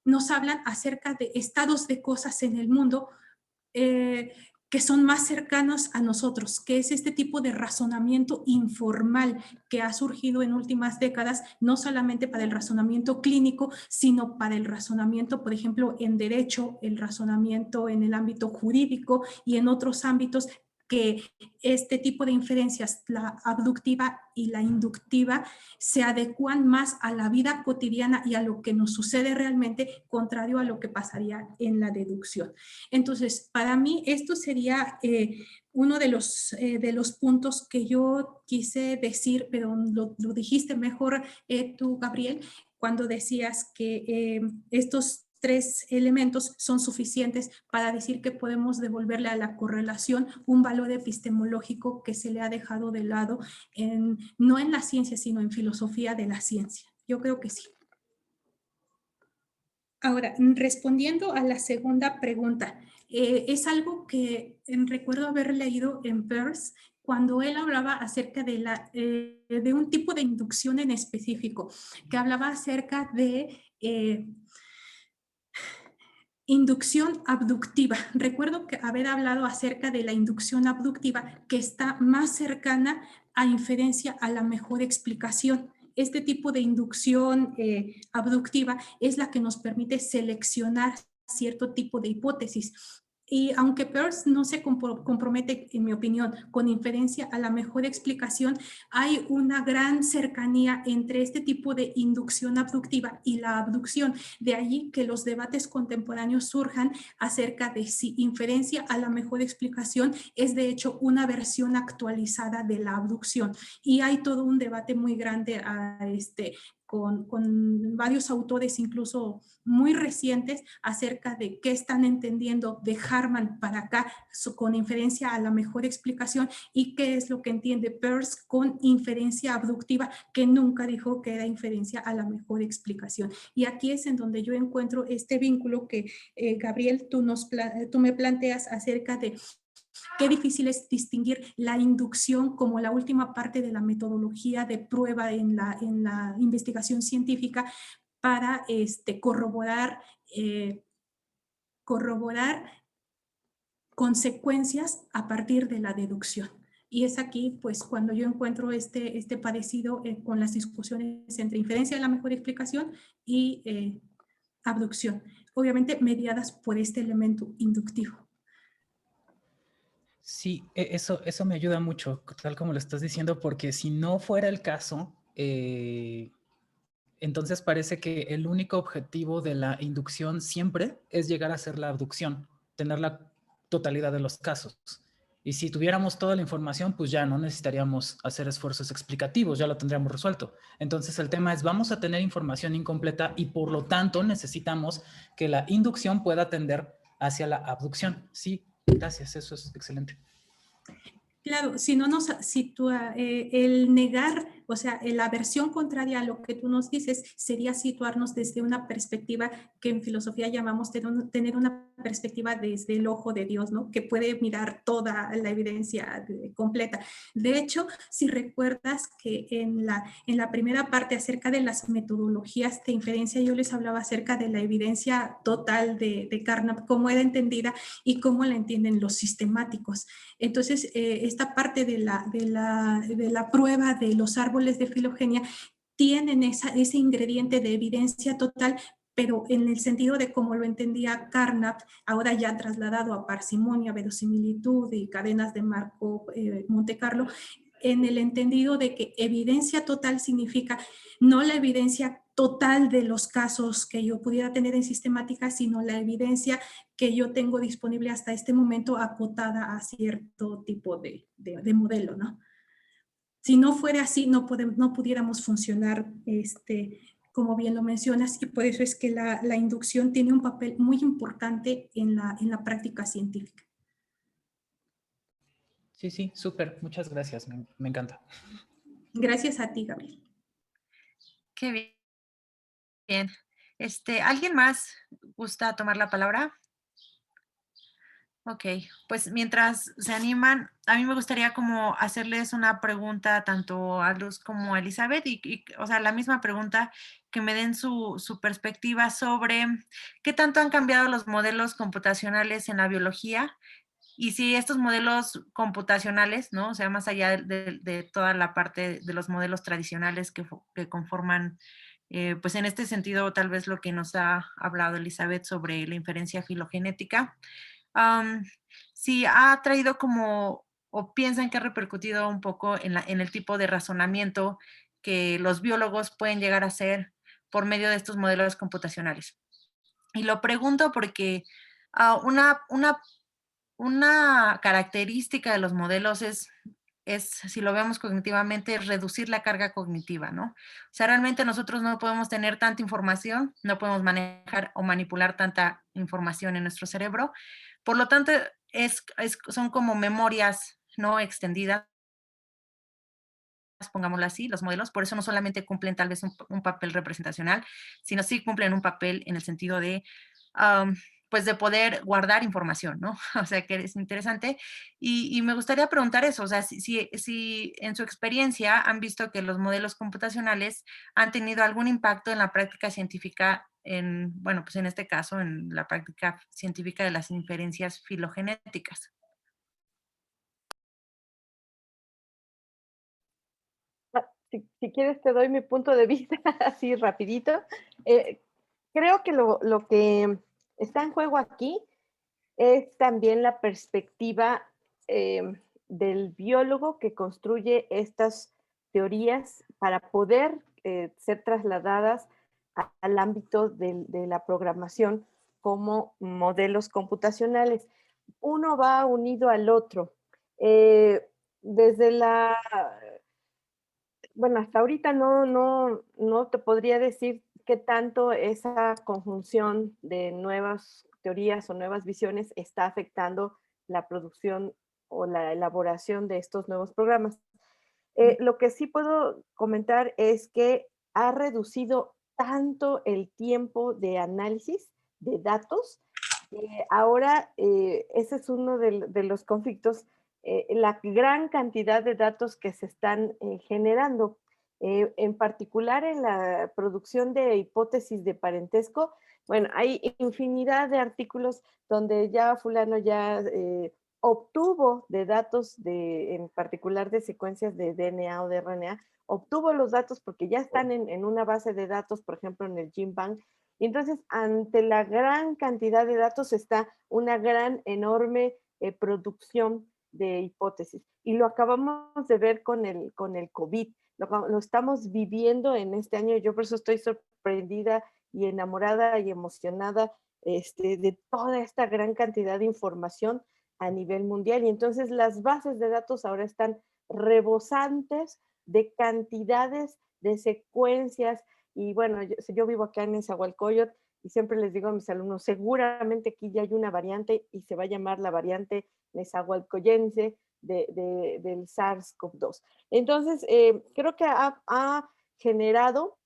nos hablan acerca de estados de cosas en el mundo que son más cercanos a nosotros, que es este tipo de razonamiento informal que ha surgido en últimas décadas, no solamente para el razonamiento clínico, sino para el razonamiento, por ejemplo, en derecho, el razonamiento en el ámbito jurídico y en otros ámbitos que este tipo de inferencias, la abductiva y la inductiva, se adecuan más a la vida cotidiana y a lo que nos sucede realmente, contrario a lo que pasaría en la deducción. Entonces, para mí esto sería uno de los puntos que yo quise decir, pero lo dijiste mejor tú, Gabriel, cuando decías que estos tres elementos son suficientes para decir que podemos devolverle a la correlación un valor epistemológico que se le ha dejado de lado, no en la ciencia, sino en filosofía de la ciencia. Yo creo que sí. Ahora, respondiendo a la segunda pregunta, es algo que recuerdo haber leído en Peirce cuando él hablaba acerca de un tipo de inducción en específico, que hablaba acerca de inducción abductiva. Recuerdo que haber hablado acerca de la inducción abductiva que está más cercana a inferencia a la mejor explicación. Este tipo de inducción abductiva es la que nos permite seleccionar cierto tipo de hipótesis. Y aunque Peirce no se compromete, en mi opinión, con inferencia a la mejor explicación, hay una gran cercanía entre este tipo de inducción abductiva y la abducción. De allí que los debates contemporáneos surjan acerca de si inferencia a la mejor explicación es de hecho una versión actualizada de la abducción. Y hay todo un debate muy grande con varios autores incluso muy recientes acerca de qué están entendiendo de Harman para acá con inferencia a la mejor explicación y qué es lo que entiende Peirce con inferencia abductiva, que nunca dijo que era inferencia a la mejor explicación. Y aquí es en donde yo encuentro este vínculo que Gabriel, tú me planteas acerca de qué difícil es distinguir la inducción como la última parte de la metodología de prueba en la investigación científica para corroborar consecuencias a partir de la deducción. Y es aquí, pues, cuando yo encuentro este parecido con las discusiones entre inferencia de la mejor explicación y abducción, obviamente mediadas por este elemento inductivo. Sí, eso me ayuda mucho, tal como lo estás diciendo, porque si no fuera el caso, entonces parece que el único objetivo de la inducción siempre es llegar a ser la abducción. tener la totalidad de los casos. Y si tuviéramos toda la información, pues ya no necesitaríamos hacer esfuerzos explicativos, ya lo tendríamos resuelto. Entonces el tema es, vamos a tener información incompleta y por lo tanto necesitamos que la inducción pueda tender hacia la abducción. Sí, gracias, eso es excelente. Claro, si no nos sitúa, el negar, o sea, la versión contraria a lo que tú nos dices sería situarnos desde una perspectiva que en filosofía llamamos tener una perspectiva desde el ojo de Dios, ¿no? Que puede mirar toda la evidencia completa. De hecho, si recuerdas que en la primera parte acerca de las metodologías de inferencia, yo les hablaba acerca de la evidencia total de Carnap, cómo era entendida y cómo la entienden los sistemáticos. Entonces, esta parte de la prueba de los árboles de filogenia tienen ese ingrediente de evidencia total, pero en el sentido de cómo lo entendía Carnap, ahora ya trasladado a parsimonia, verosimilitud y cadenas de Marco Monte Carlo, en el entendido de que evidencia total significa no la evidencia total de los casos que yo pudiera tener en sistemática, sino la evidencia que yo tengo disponible hasta este momento acotada a cierto tipo de modelo, ¿no? Si no fuera así, no pudiéramos funcionar, como bien lo mencionas, y por eso es que la inducción tiene un papel muy importante en la práctica científica. Sí, sí, súper, muchas gracias, me encanta. Gracias a ti, Gabriel. Qué bien. ¿Alguien más gusta tomar la palabra? Ok, pues mientras se animan, a mí me gustaría como hacerles una pregunta tanto a Luz como a Elizabeth, o sea, la misma pregunta, que me den su perspectiva sobre qué tanto han cambiado los modelos computacionales en la biología y si estos modelos computacionales, ¿no? O sea, más allá de toda la parte de los modelos tradicionales que conforman, pues en este sentido, tal vez lo que nos ha hablado Elizabeth sobre la inferencia filogenética, si ha traído como, o piensan que ha repercutido un poco en el tipo de razonamiento que los biólogos pueden llegar a hacer por medio de estos modelos computacionales. Y lo pregunto porque una característica de los modelos es, si lo vemos cognitivamente, reducir la carga cognitiva, ¿no? O sea, realmente nosotros no podemos tener tanta información, no podemos manejar o manipular tanta información en nuestro cerebro. Por lo tanto, son como memorias no extendidas, pongámoslo así, los modelos. Por eso no solamente cumplen tal vez un papel representacional, sino sí cumplen un papel en el sentido de pues de poder guardar información, ¿no? O sea, que es interesante. Y me gustaría preguntar eso, o sea, si en su experiencia han visto que los modelos computacionales han tenido algún impacto en la práctica científica, bueno, pues en este caso, en la práctica científica de las inferencias filogenéticas. Si quieres te doy mi punto de vista así rapidito. Creo que lo que está en juego aquí es también la perspectiva del biólogo que construye estas teorías para poder ser trasladadas al ámbito de la programación como modelos computacionales. Uno va unido al otro. Desde bueno, hasta ahorita no te podría decir qué tanto esa conjunción de nuevas teorías o nuevas visiones está afectando la producción o la elaboración de estos nuevos programas. Lo que sí puedo comentar es que ha reducido tanto el tiempo de análisis de datos. Ahora, ese es uno de los conflictos, la gran cantidad de datos que se están generando, en particular en la producción de hipótesis de parentesco. Bueno, hay infinidad de artículos donde ya fulano ya obtuvo de datos, en particular de secuencias de DNA o de RNA, obtuvo los datos porque ya están en una base de datos, por ejemplo, en el GenBank. Y entonces, ante la gran cantidad de datos está una gran, enorme producción de hipótesis. Y lo acabamos de ver con el COVID. Lo estamos viviendo en este año. Yo por eso estoy sorprendida y enamorada y emocionada de toda esta gran cantidad de información a nivel mundial. Y entonces las bases de datos ahora están rebosantes de cantidades de secuencias. Y bueno, yo vivo acá en Nezahualcóyotl y siempre les digo a mis alumnos, seguramente aquí ya hay una variante y se va a llamar la variante nezahualcóyense del SARS-CoV-2. Entonces, creo que ha generado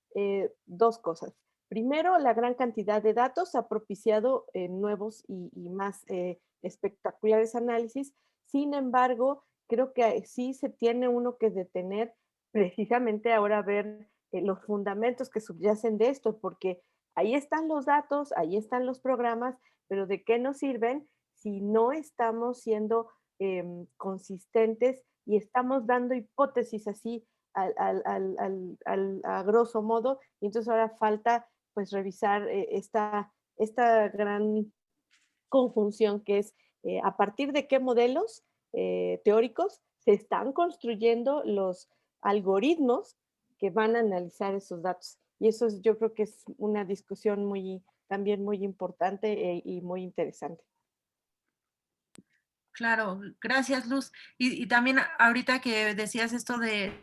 dos cosas. Primero, la gran cantidad de datos ha propiciado nuevos y más espectaculares análisis. Sin embargo, creo que sí se tiene uno que detener precisamente ahora a ver los fundamentos que subyacen de esto, porque ahí están los datos, ahí están los programas, pero ¿de qué nos sirven si no estamos siendo consistentes y estamos dando hipótesis así a grosso modo? Y entonces ahora falta pues revisar esta gran conjunción que es a partir de qué modelos teóricos se están construyendo los algoritmos que van a analizar esos datos. Y eso yo creo que es una discusión también muy importante y muy interesante. Claro, gracias, Luz. Y también ahorita que decías esto de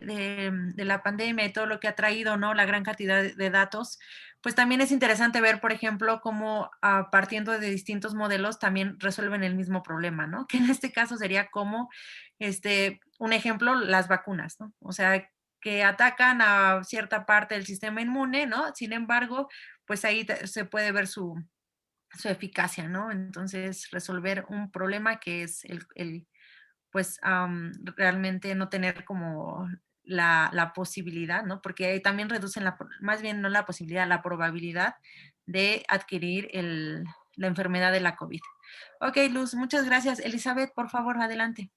la pandemia y todo lo que ha traído, ¿no? La gran cantidad de datos, pues también es interesante ver, por ejemplo, cómo partiendo de distintos modelos también resuelven el mismo problema, ¿no? Que en este caso sería como, un ejemplo, las vacunas, ¿no? O sea, que atacan a cierta parte del sistema inmune, ¿no? Sin embargo, pues ahí se puede ver su eficacia, ¿no? Entonces, resolver un problema que es pues, realmente no tener como la posibilidad, ¿no? Porque ahí también reducen más bien no la posibilidad, la probabilidad de adquirir la enfermedad de la COVID. Ok, Luz, muchas gracias. Elizabeth, por favor, adelante.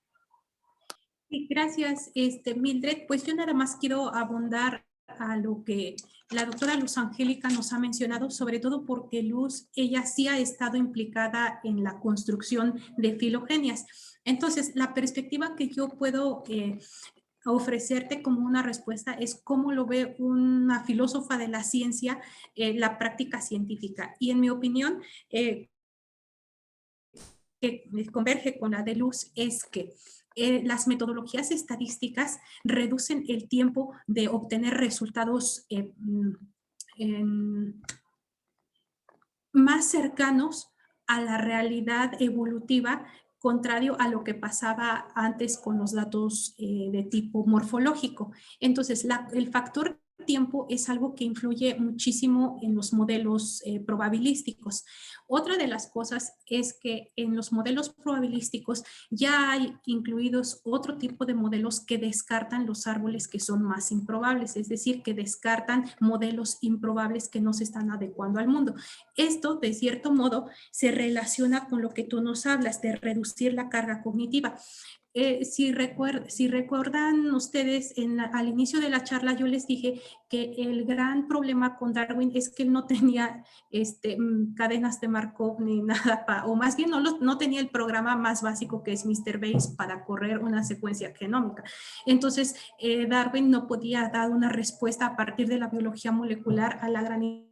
Sí, gracias, Mildred. Pues yo nada más quiero abundar a lo que la doctora Luz Angélica nos ha mencionado, sobre todo porque Luz, ella sí ha estado implicada en la construcción de filogenias. Entonces, la perspectiva que yo puedo ofrecerte como una respuesta es cómo lo ve una filósofa de la ciencia, la práctica científica. Y en mi opinión, que converge con la de Luz es que las metodologías estadísticas reducen el tiempo de obtener resultados más cercanos a la realidad evolutiva, contrario a lo que pasaba antes con los datos de tipo morfológico. Entonces, el factor tiempo es algo que influye muchísimo en los modelos probabilísticos. Otra de las cosas es que en los modelos probabilísticos ya hay incluidos otro tipo de modelos que descartan los árboles que son más improbables, es decir, que descartan modelos improbables que no se están adecuando al mundo. Esto, de cierto modo, se relaciona con lo que tú nos hablas de reducir la carga cognitiva. Si recuerdan ustedes, al inicio de la charla yo les dije que el gran problema con Darwin es que él no tenía cadenas de Markov ni nada, o más bien no tenía el programa más básico que es Mr. Bayes para correr una secuencia genómica. Entonces, Darwin no podía dar una respuesta a partir de la biología molecular a la gran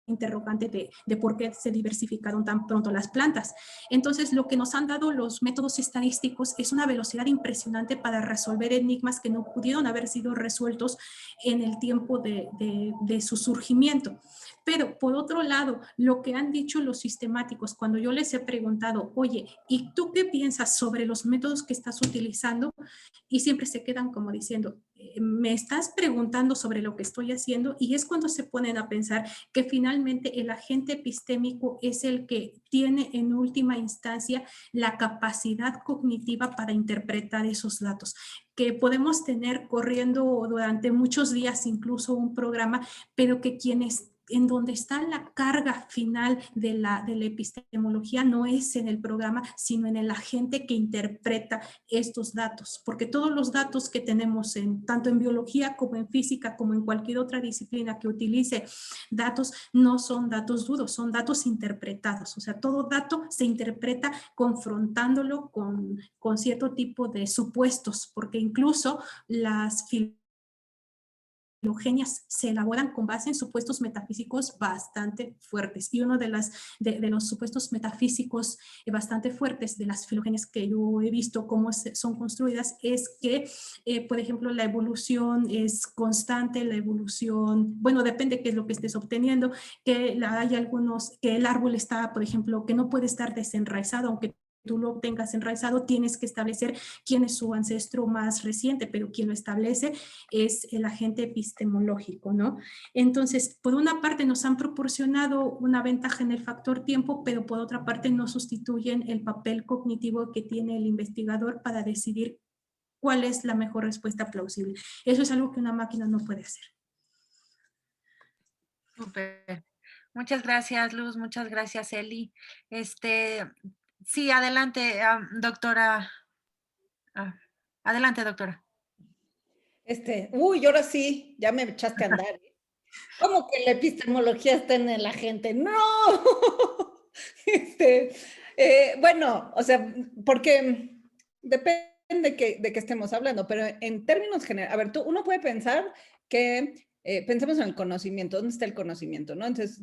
interrogante de por qué se diversificaron tan pronto las plantas. Entonces, lo que nos han dado los métodos estadísticos es una velocidad impresionante para resolver enigmas que no pudieron haber sido resueltos en el tiempo de su surgimiento. Pero, por otro lado, lo que han dicho los sistemáticos, cuando yo les he preguntado, oye, ¿y tú qué piensas sobre los métodos que estás utilizando? Y siempre se quedan como diciendo, me estás preguntando sobre lo que estoy haciendo, y es cuando se ponen a pensar que finalmente el agente epistémico es el que tiene en última instancia la capacidad cognitiva para interpretar esos datos, que podemos tener corriendo durante muchos días incluso un programa, pero que en donde está la carga final de la epistemología no es en el programa, sino en el agente que interpreta estos datos, porque todos los datos que tenemos tanto en biología como en física, como en cualquier otra disciplina que utilice datos, no son datos duros, son datos interpretados. O sea, todo dato se interpreta confrontándolo con cierto tipo de supuestos, porque incluso las filogenias se elaboran con base en supuestos metafísicos bastante fuertes. Y uno de los supuestos metafísicos bastante fuertes de las filogenias que yo he visto cómo son construidas es que, por ejemplo, la evolución es constante, la evolución, bueno, depende de qué es lo que estés obteniendo, que hay algunos, que el árbol está, por ejemplo, que no puede estar desenraizado, aunque tú lo tengas enraizado, tienes que establecer quién es su ancestro más reciente, pero quien lo establece es el agente epistemológico, ¿no? Entonces, por una parte nos han proporcionado una ventaja en el factor tiempo, pero por otra parte no sustituyen el papel cognitivo que tiene el investigador para decidir cuál es la mejor respuesta plausible. Eso es algo que una máquina no puede hacer. Súper. Muchas gracias, Luz. Muchas gracias, Eli. Sí, adelante, doctora. Adelante, doctora. Ahora sí, ya me echaste a andar. ¿Cómo que la epistemología está en la gente? ¡No! Bueno, o sea, porque depende de que estemos hablando, pero en términos generales, a ver, uno puede pensar que, pensemos en el conocimiento, ¿dónde está el conocimiento? ¿No? Entonces,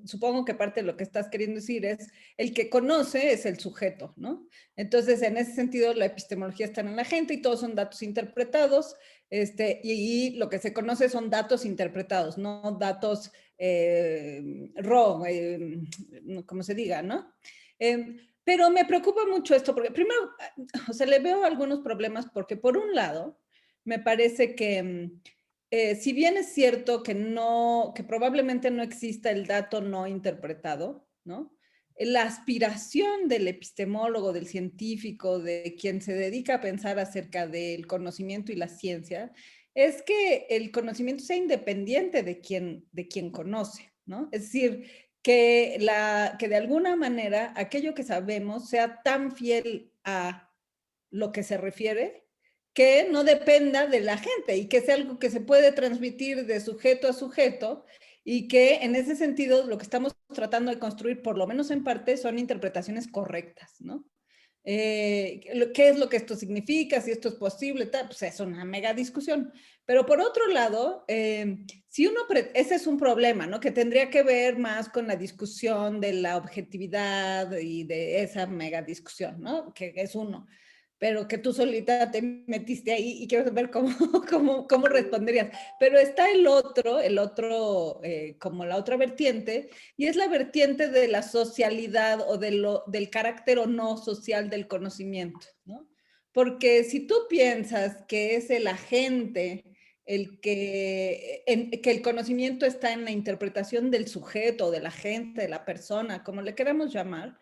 supongo que parte de lo que estás queriendo decir es, el que conoce es el sujeto, ¿no? Entonces, en ese sentido, la epistemología está en la gente y todos son datos interpretados, y lo que se conoce son datos interpretados, no datos raw, como se diga, ¿no? Pero me preocupa mucho esto, porque primero, o sea, le veo algunos problemas, porque por un lado, me parece que si bien es cierto que probablemente no exista el dato no interpretado, ¿no? La aspiración del epistemólogo, del científico, de quien se dedica a pensar acerca del conocimiento y la ciencia, es que el conocimiento sea independiente de quien conoce, ¿no? Es decir, que de alguna manera aquello que sabemos sea tan fiel a lo que se refiere que no dependa de la gente y que sea algo que se puede transmitir de sujeto a sujeto y que en ese sentido lo que estamos tratando de construir, por lo menos en parte, son interpretaciones correctas, ¿no? ¿Qué es lo que esto significa? Si esto es posible, pues es una mega discusión. Pero por otro lado, ese es un problema, ¿no? Que tendría que ver más con la discusión de la objetividad y de esa mega discusión, ¿no? Que es uno. Pero que tú solita te metiste ahí y quiero saber cómo responderías. Pero está el otro, como la otra vertiente, y es la vertiente de la socialidad o del carácter o no social del conocimiento, ¿no? Porque si tú piensas que es el agente, que el conocimiento está en la interpretación del sujeto, de la gente, de la persona, como le queramos llamar,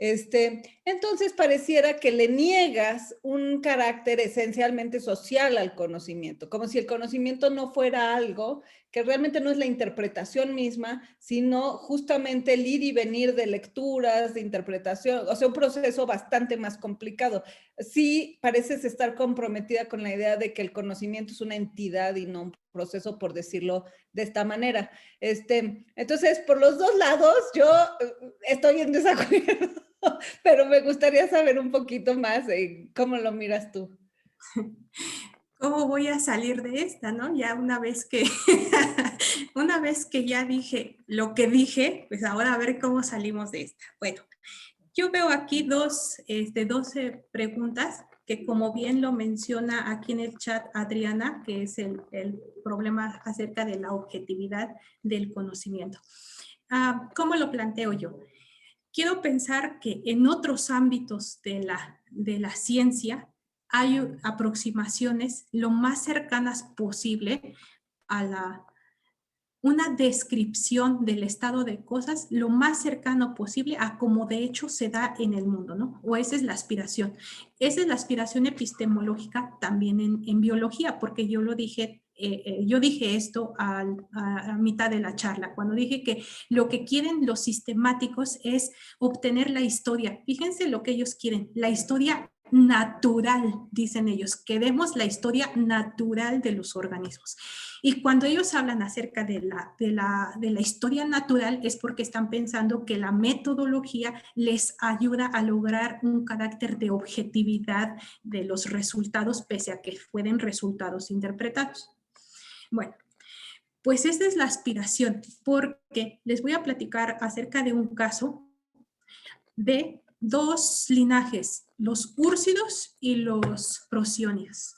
entonces pareciera que le niegas un carácter esencialmente social al conocimiento, como si el conocimiento no fuera algo que realmente no es la interpretación misma, sino justamente el ir y venir de lecturas, de interpretación, o sea, un proceso bastante más complicado. Sí pareces estar comprometida con la idea de que el conocimiento es una entidad y no un proceso, por decirlo de esta manera. Entonces, por los dos lados, yo estoy en desacuerdo. Pero me gustaría saber un poquito más cómo lo miras tú. ¿Cómo voy a salir de esta, no? Ya una vez que ya dije lo que dije, pues ahora a ver cómo salimos de esta. Bueno, yo veo aquí 12 preguntas que, como bien lo menciona aquí en el chat Adriana, que es el problema acerca de la objetividad del conocimiento. ¿Cómo lo planteo yo? Quiero pensar que en otros ámbitos de la ciencia hay aproximaciones lo más cercanas posible a una descripción del estado de cosas, lo más cercano posible a como de hecho se da en el mundo, ¿no? O esa es la aspiración. Esa es la aspiración epistemológica también en biología, porque yo lo dije. Yo dije esto a mitad de la charla, cuando dije que lo que quieren los sistemáticos es obtener la historia. Fíjense lo que ellos quieren, la historia natural, dicen ellos. Queremos la historia natural de los organismos. Y cuando ellos hablan acerca de la historia natural es porque están pensando que la metodología les ayuda a lograr un carácter de objetividad de los resultados, pese a que fueran resultados interpretados. Bueno, Pues esta es la aspiración, porque les voy a platicar acerca de un caso de dos linajes, los úrsidos y los prosionios.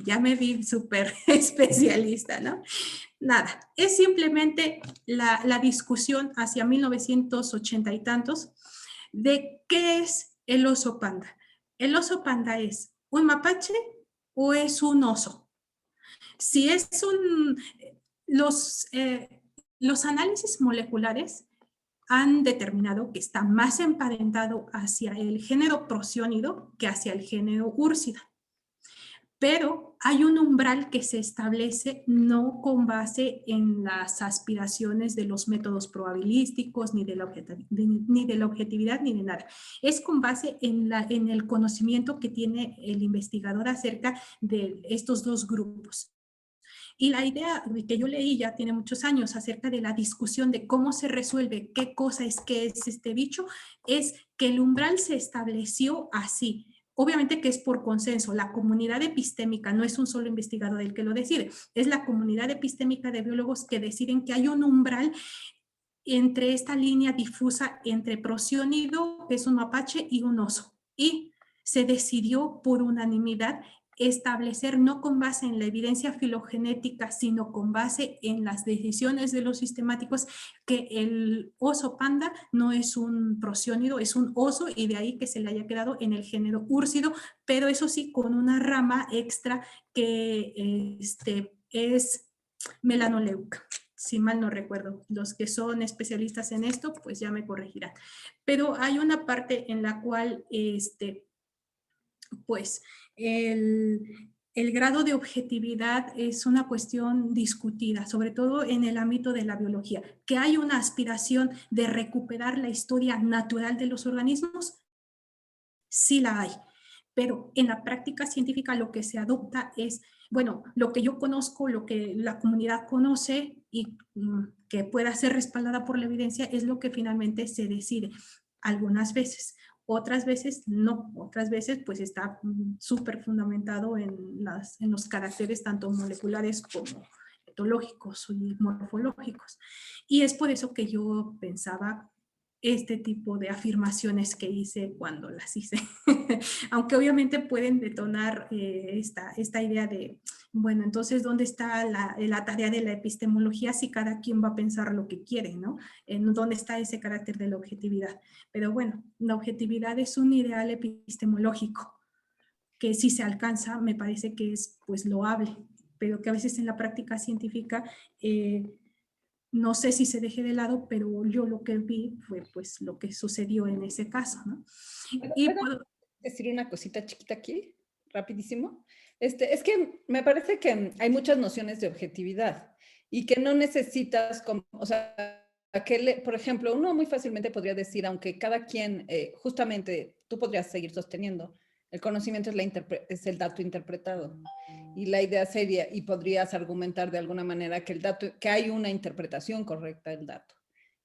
Ya me vi súper especialista, ¿no? Nada, es simplemente la discusión hacia 1980 y tantos de qué es el oso panda. ¿El oso panda es un mapache o es un oso? Si es un... Los análisis moleculares han determinado que está más emparentado hacia el género prosiónido que hacia el género úrsida. Pero hay un umbral que se establece no con base en las aspiraciones de los métodos probabilísticos, ni de la objetividad, ni de nada. Es con base en el conocimiento que tiene el investigador acerca de estos dos grupos. Y la idea que yo leí ya tiene muchos años acerca de la discusión de cómo se resuelve qué cosa es que es este bicho, es que el umbral se estableció así. Obviamente que es por consenso. La comunidad epistémica no es un solo investigador el que lo decide, es la comunidad epistémica de biólogos que deciden que hay un umbral entre esta línea difusa entre prosiónido, que es un mapache, y un oso. Y se decidió por unanimidad establecer, no con base en la evidencia filogenética, sino con base en las decisiones de los sistemáticos, que el oso panda no es un prosiónido, es un oso, y de ahí que se le haya quedado en el género úrsido, pero eso sí, con una rama extra que es Melanoleuca, si mal no recuerdo. Los que son especialistas en esto, pues ya me corregirán. Pero hay una parte en la cual pues el grado de objetividad es una cuestión discutida, sobre todo en el ámbito de la biología. ¿Que hay una aspiración de recuperar la historia natural de los organismos? Sí la hay, pero en la práctica científica lo que se adopta es, bueno, lo que yo conozco, lo que la comunidad conoce y que pueda ser respaldada por la evidencia es lo que finalmente se decide. Algunas veces. Otras veces no, otras veces pues está súper fundamentado en los caracteres tanto moleculares como etológicos y morfológicos. Y es por eso que yo pensaba este tipo de afirmaciones que hice cuando las hice. Aunque obviamente pueden detonar esta idea de, bueno, entonces, ¿dónde está la tarea de la epistemología si cada quien va a pensar lo que quiere, ¿no? ¿Dónde está ese carácter de la objetividad? Pero bueno, la objetividad es un ideal epistemológico que si se alcanza, me parece que es pues loable, pero que a veces en la práctica científica no sé si se deje de lado, pero yo lo que vi fue pues lo que sucedió en ese caso, ¿no? Y ¿Puedo decir una cosita chiquita aquí? Rapidísimo. Es que me parece que hay muchas nociones de objetividad y que no necesitas, o sea, por ejemplo, uno muy fácilmente podría decir, aunque cada quien, justamente, tú podrías seguir sosteniendo, el conocimiento es el dato interpretado. Y la idea sería, y podrías argumentar de alguna manera que hay una interpretación correcta del dato.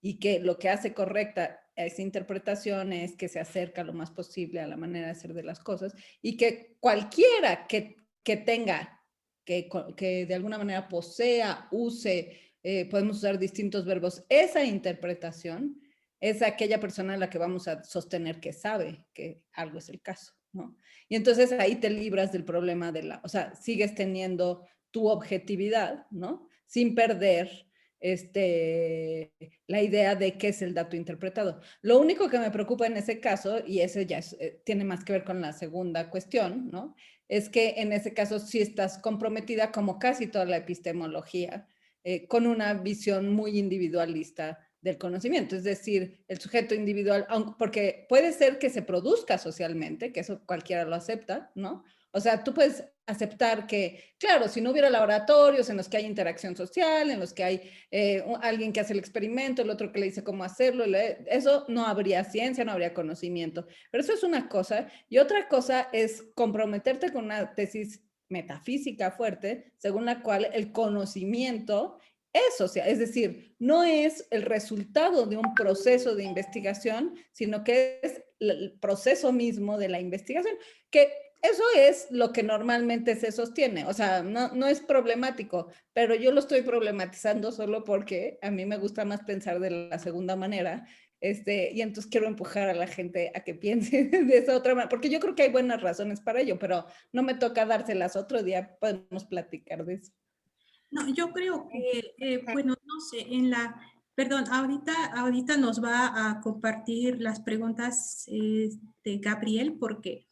Y que lo que hace correcta esa interpretación es que se acerca lo más posible a la manera de ser de las cosas. Y que cualquiera que tenga, que de alguna manera posea, use, podemos usar distintos verbos, esa interpretación es aquella persona a la que vamos a sostener que sabe que algo es el caso, ¿no? Y entonces ahí te libras del problema o sea, sigues teniendo tu objetividad, ¿no? Sin perder la idea de qué es el dato interpretado. Lo único que me preocupa en ese caso, y ese ya tiene más que ver con la segunda cuestión, ¿no? Es que en ese caso sí estás comprometida, como casi toda la epistemología, con una visión muy individualista del conocimiento, es decir, el sujeto individual, porque puede ser que se produzca socialmente, que eso cualquiera lo acepta, ¿no? O sea, tú puedes aceptar que, claro, si no hubiera laboratorios en los que hay interacción social, en los que hay alguien que hace el experimento, el otro que le dice cómo hacerlo, eso no habría ciencia, no habría conocimiento. Pero eso es una cosa. Y otra cosa es comprometerte con una tesis metafísica fuerte, según la cual el conocimiento es social, es decir, no es el resultado de un proceso de investigación, sino que es el proceso mismo de la investigación, que eso es lo que normalmente se sostiene, o sea, no es problemático, pero yo lo estoy problematizando solo porque a mí me gusta más pensar de la segunda manera, y entonces quiero empujar a la gente a que piense de esa otra manera, porque yo creo que hay buenas razones para ello, pero no me toca dárselas otro día, podemos platicar de eso. No, yo creo que, bueno, no sé, perdón, ahorita nos va a compartir las preguntas de Gabriel porque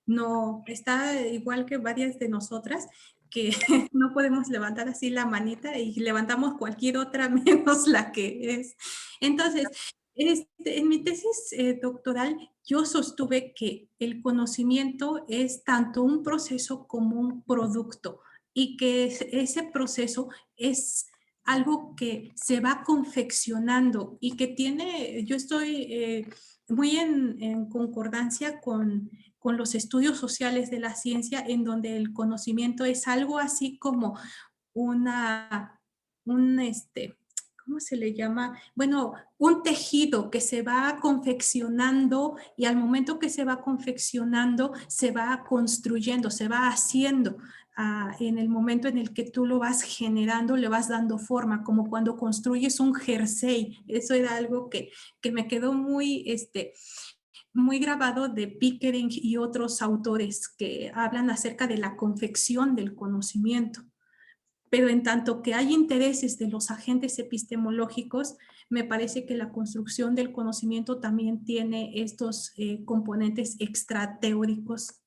no está igual que varias de nosotras que no podemos levantar así la manita y levantamos cualquier otra menos la que es. Entonces, en mi tesis doctoral yo sostuve que el conocimiento es tanto un proceso como un producto y que ese proceso es algo que se va confeccionando y que yo estoy muy en concordancia con los estudios sociales de la ciencia, en donde el conocimiento es algo así como ¿cómo se le llama? Bueno, un tejido que se va confeccionando y al momento que se va confeccionando, se va construyendo, se va haciendo. En el momento en el que tú lo vas generando, le vas dando forma, como cuando construyes un jersey. Eso era algo que me quedó muy grabado de Pickering y otros autores que hablan acerca de la confección del conocimiento. Pero en tanto que hay intereses de los agentes epistemológicos, me parece que la construcción del conocimiento también tiene estos componentes extrateóricos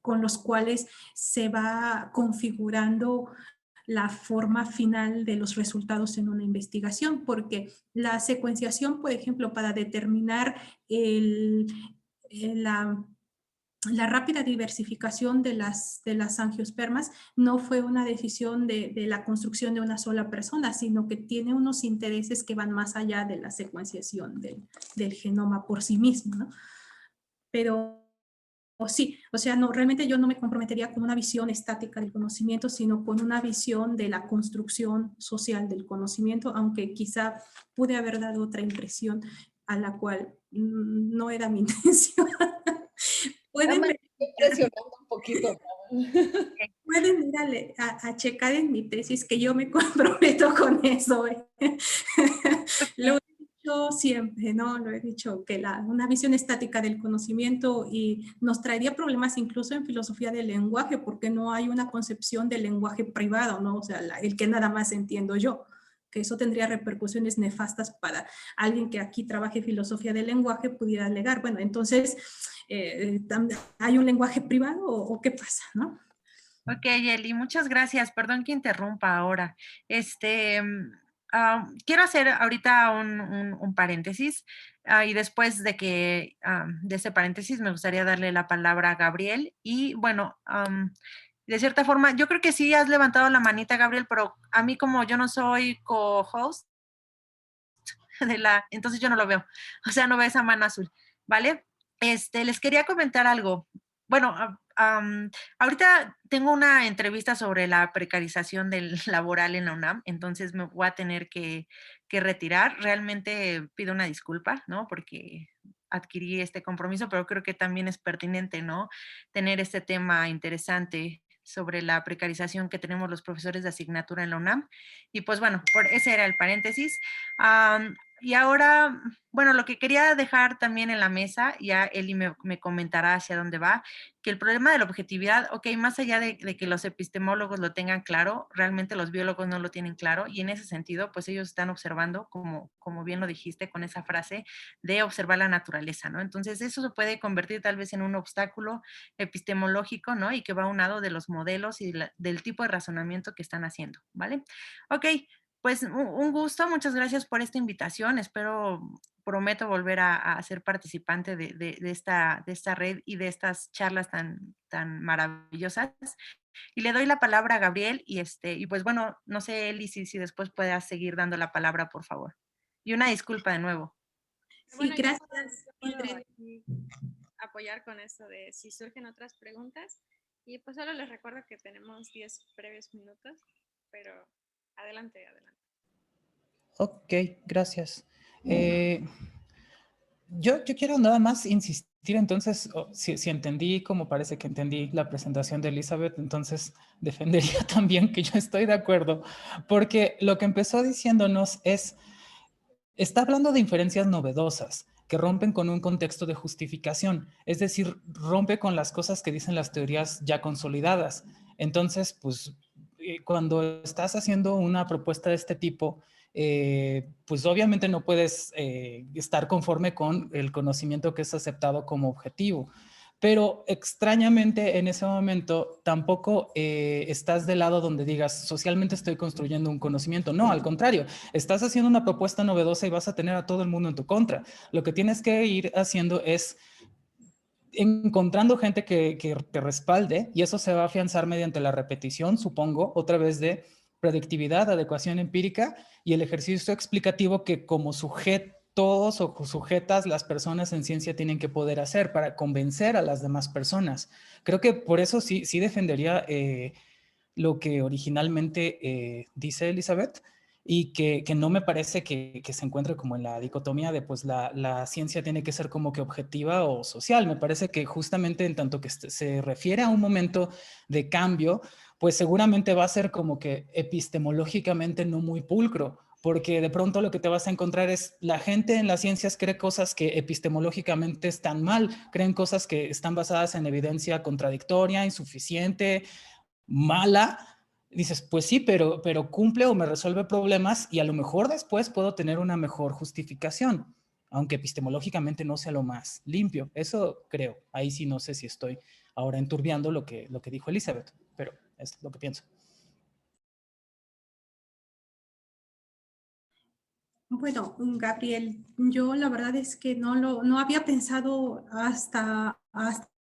con los cuales se va configurando la forma final de los resultados en una investigación, porque la secuenciación, por ejemplo, para determinar la rápida diversificación de las angiospermas no fue una decisión de la construcción de una sola persona, sino que tiene unos intereses que van más allá de la secuenciación del genoma por sí mismo, ¿no? Pero sí, o sea, no, realmente yo no me comprometería con una visión estática del conocimiento, sino con una visión de la construcción social del conocimiento, aunque quizá pude haber dado otra impresión a la cual no era mi intención. Pueden Presionando un poquito. Pueden ir a checar en mi tesis que yo me comprometo con eso. Lo he dicho siempre, ¿no? Lo he dicho, que una visión estática del conocimiento y nos traería problemas incluso en filosofía del lenguaje, porque no hay una concepción del lenguaje privado, ¿no? O sea, el que nada más entiendo yo, que eso tendría repercusiones nefastas para alguien que aquí trabaje filosofía del lenguaje pudiera alegar, bueno, entonces, ¿hay un lenguaje privado o qué pasa, no? Ok, Eli, muchas gracias. Perdón que interrumpa ahora. Quiero hacer ahorita un paréntesis y después de ese paréntesis me gustaría darle la palabra a Gabriel. Y bueno, de cierta forma, yo creo que sí has levantado la manita, Gabriel, pero a mí como yo no soy co-host entonces yo no lo veo. O sea, no veo esa mano azul, ¿vale? Les quería comentar algo. Bueno, ahorita tengo una entrevista sobre la precarización del laboral en la UNAM, entonces me voy a tener que retirar. Realmente pido una disculpa, ¿no? Porque adquirí este compromiso, pero creo que también es pertinente, ¿no? Tener este tema interesante sobre la precarización que tenemos los profesores de asignatura en la UNAM. Y pues bueno, ese era el paréntesis. Y ahora, bueno, lo que quería dejar también en la mesa, ya Eli me comentará hacia dónde va, que el problema de la objetividad, ok, más allá de que los epistemólogos lo tengan claro, realmente los biólogos no lo tienen claro y en ese sentido, pues ellos están observando, como bien lo dijiste con esa frase, de observar la naturaleza, ¿no? Entonces eso se puede convertir tal vez en un obstáculo epistemológico, ¿no? Y que va aunado de los modelos y del tipo de razonamiento que están haciendo, ¿vale? Ok, pues un gusto, muchas gracias por esta invitación. Prometo volver a ser participante de esta red y de estas charlas tan maravillosas. Y le doy la palabra a Gabriel y pues bueno, no sé, Eli, si después puedas seguir dando la palabra, por favor. Y una disculpa de nuevo. Sí, Bueno, gracias, yo puedo Mildred. aquí apoyar con esto de si surgen otras preguntas. Y pues solo les recuerdo que tenemos 10 breves minutos, pero adelante, adelante. Ok, gracias. Yo quiero nada más insistir entonces, si entendí como parece que entendí la presentación de Elizabeth, entonces defendería también que yo estoy de acuerdo, porque lo que empezó diciéndonos está hablando de inferencias novedosas que rompen con un contexto de justificación, es decir, rompe con las cosas que dicen las teorías ya consolidadas. Entonces, pues, cuando estás haciendo una propuesta de este tipo, pues obviamente no puedes estar conforme con el conocimiento que es aceptado como objetivo. Pero extrañamente en ese momento tampoco estás del lado donde digas socialmente estoy construyendo un conocimiento. No, al contrario, estás haciendo una propuesta novedosa y vas a tener a todo el mundo en tu contra. Lo que tienes que ir haciendo es encontrando gente que te respalde y eso se va a afianzar mediante la repetición, supongo, otra vez de predictividad, adecuación empírica y el ejercicio explicativo que como sujetos o sujetas las personas en ciencia tienen que poder hacer para convencer a las demás personas. Creo que por eso sí defendería lo que originalmente dice Elizabeth y que no me parece que se encuentre como en la dicotomía de pues la ciencia tiene que ser como que objetiva o social. Me parece que justamente en tanto que se refiere a un momento de cambio, pues seguramente va a ser como que epistemológicamente no muy pulcro, porque de pronto lo que te vas a encontrar es la gente en las ciencias cree cosas que epistemológicamente están mal, creen cosas que están basadas en evidencia contradictoria, insuficiente, mala. Dices, pues sí, pero cumple o me resuelve problemas y a lo mejor después puedo tener una mejor justificación, aunque epistemológicamente no sea lo más limpio. Eso creo. Ahí sí no sé si estoy ahora enturbiando lo que dijo Elizabeth, pero es lo que pienso. Bueno, Gabriel, yo la verdad es que no había pensado hasta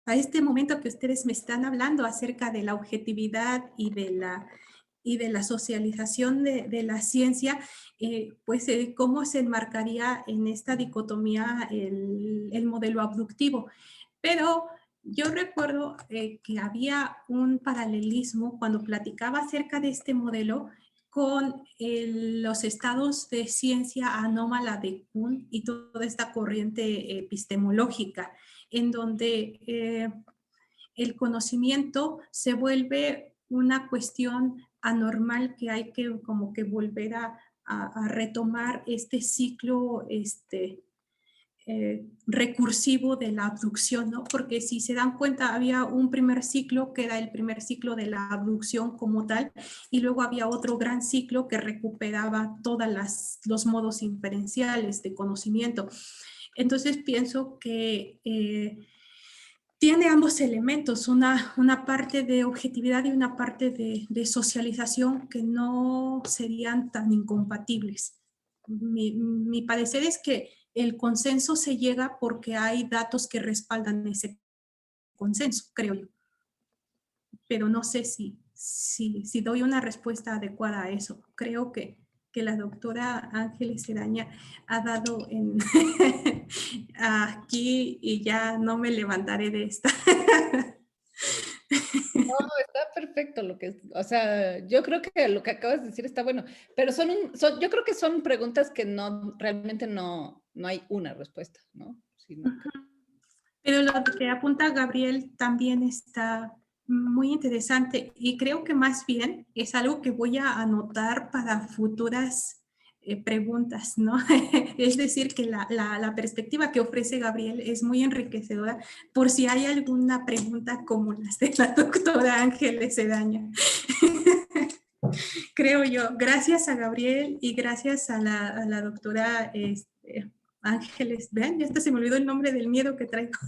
este momento que ustedes me están hablando acerca de la objetividad y de la socialización de la ciencia, cómo se enmarcaría en esta dicotomía el modelo abductivo. Pero yo recuerdo que había un paralelismo cuando platicaba acerca de este modelo con los estados de ciencia anómala de Kuhn y toda esta corriente epistemológica, en donde el conocimiento se vuelve una cuestión anormal que hay que como que volver a retomar este ciclo recursivo de la abducción, ¿no? Porque si se dan cuenta, había un primer ciclo que era el primer ciclo de la abducción como tal, y luego había otro gran ciclo que recuperaba todos los modos inferenciales de conocimiento. Entonces pienso que tiene ambos elementos, una parte de objetividad y una parte de socialización que no serían tan incompatibles. Mi parecer es que el consenso se llega porque hay datos que respaldan ese consenso, creo yo. Pero no sé si doy una respuesta adecuada a eso. Creo que la doctora Ángeles Cedaña ha dado aquí y ya no me levantaré de esta. No, está perfecto lo que, o sea, yo creo que lo que acabas de decir está bueno, pero yo creo que son preguntas que realmente no hay una respuesta, ¿no? Sino que... Pero lo que apunta Gabriel también está muy interesante y creo que más bien es algo que voy a anotar para futuras preguntas, ¿no? Es decir, que la perspectiva que ofrece Gabriel es muy enriquecedora por si hay alguna pregunta como las de la doctora Ángeles Cedaña. Creo yo. Gracias a Gabriel y gracias a la doctora Ángeles. Vean, ya hasta se me olvidó el nombre del miedo que traigo.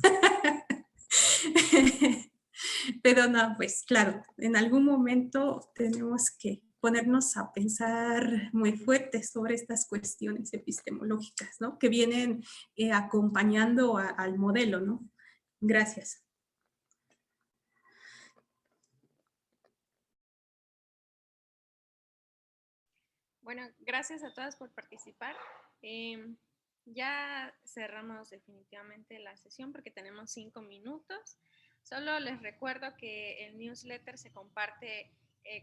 Pero no, pues claro, en algún momento tenemos que ponernos a pensar muy fuerte sobre estas cuestiones epistemológicas, ¿no? Que vienen acompañando al modelo, ¿no? Gracias. Bueno, gracias a todas por participar. Ya cerramos definitivamente la sesión porque tenemos 5 minutos. Solo les recuerdo que el newsletter se comparte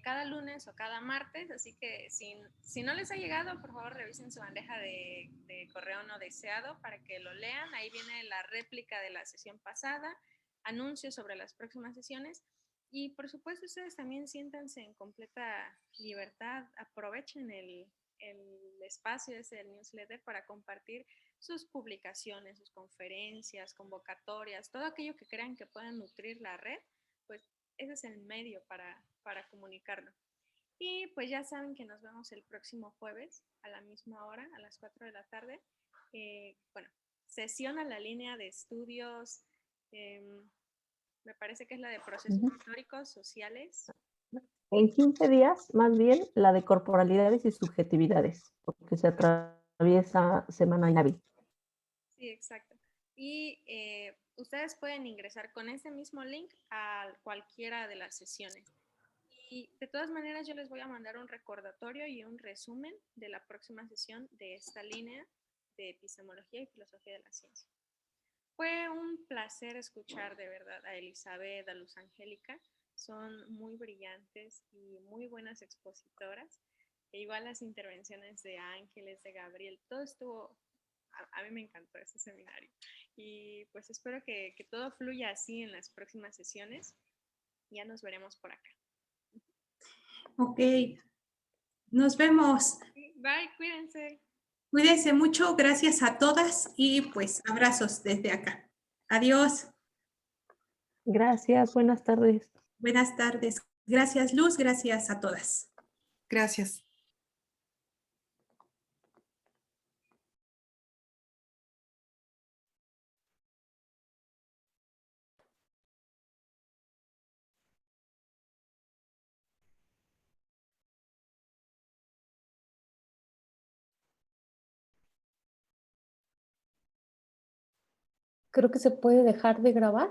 cada lunes o cada martes, así que si no les ha llegado, por favor revisen su bandeja de correo no deseado para que lo lean. Ahí viene la réplica de la sesión pasada, anuncios sobre las próximas sesiones y por supuesto ustedes también siéntanse en completa libertad, aprovechen el espacio ese del newsletter para compartir sus publicaciones, sus conferencias, convocatorias, todo aquello que crean que puedan nutrir la red, pues ese es el medio para comunicarlo. Y pues ya saben que nos vemos el próximo jueves a la misma hora, a las 4 de la tarde. Bueno, sesión a la línea de estudios, me parece que es la de procesos históricos, sociales. En 15 días, más bien, la de corporalidades y subjetividades, porque se atraviesa semana inhábil. Sí, exacto. Y ustedes pueden ingresar con ese mismo link a cualquiera de las sesiones. Y de todas maneras yo les voy a mandar un recordatorio y un resumen de la próxima sesión de esta línea de epistemología y filosofía de la ciencia. Fue un placer escuchar de verdad a Elizabeth, a Luz Angélica. Son muy brillantes y muy buenas expositoras. E igual las intervenciones de Ángeles, de Gabriel, todo estuvo, a mí me encantó este seminario. Y pues espero que todo fluya así en las próximas sesiones. Ya nos veremos por acá. Ok, nos vemos. Bye, cuídense. Cuídense mucho, gracias a todas y pues abrazos desde acá. Adiós. Gracias, buenas tardes. Buenas tardes. Gracias, Luz, gracias a todas. Gracias. Creo que se puede dejar de grabar.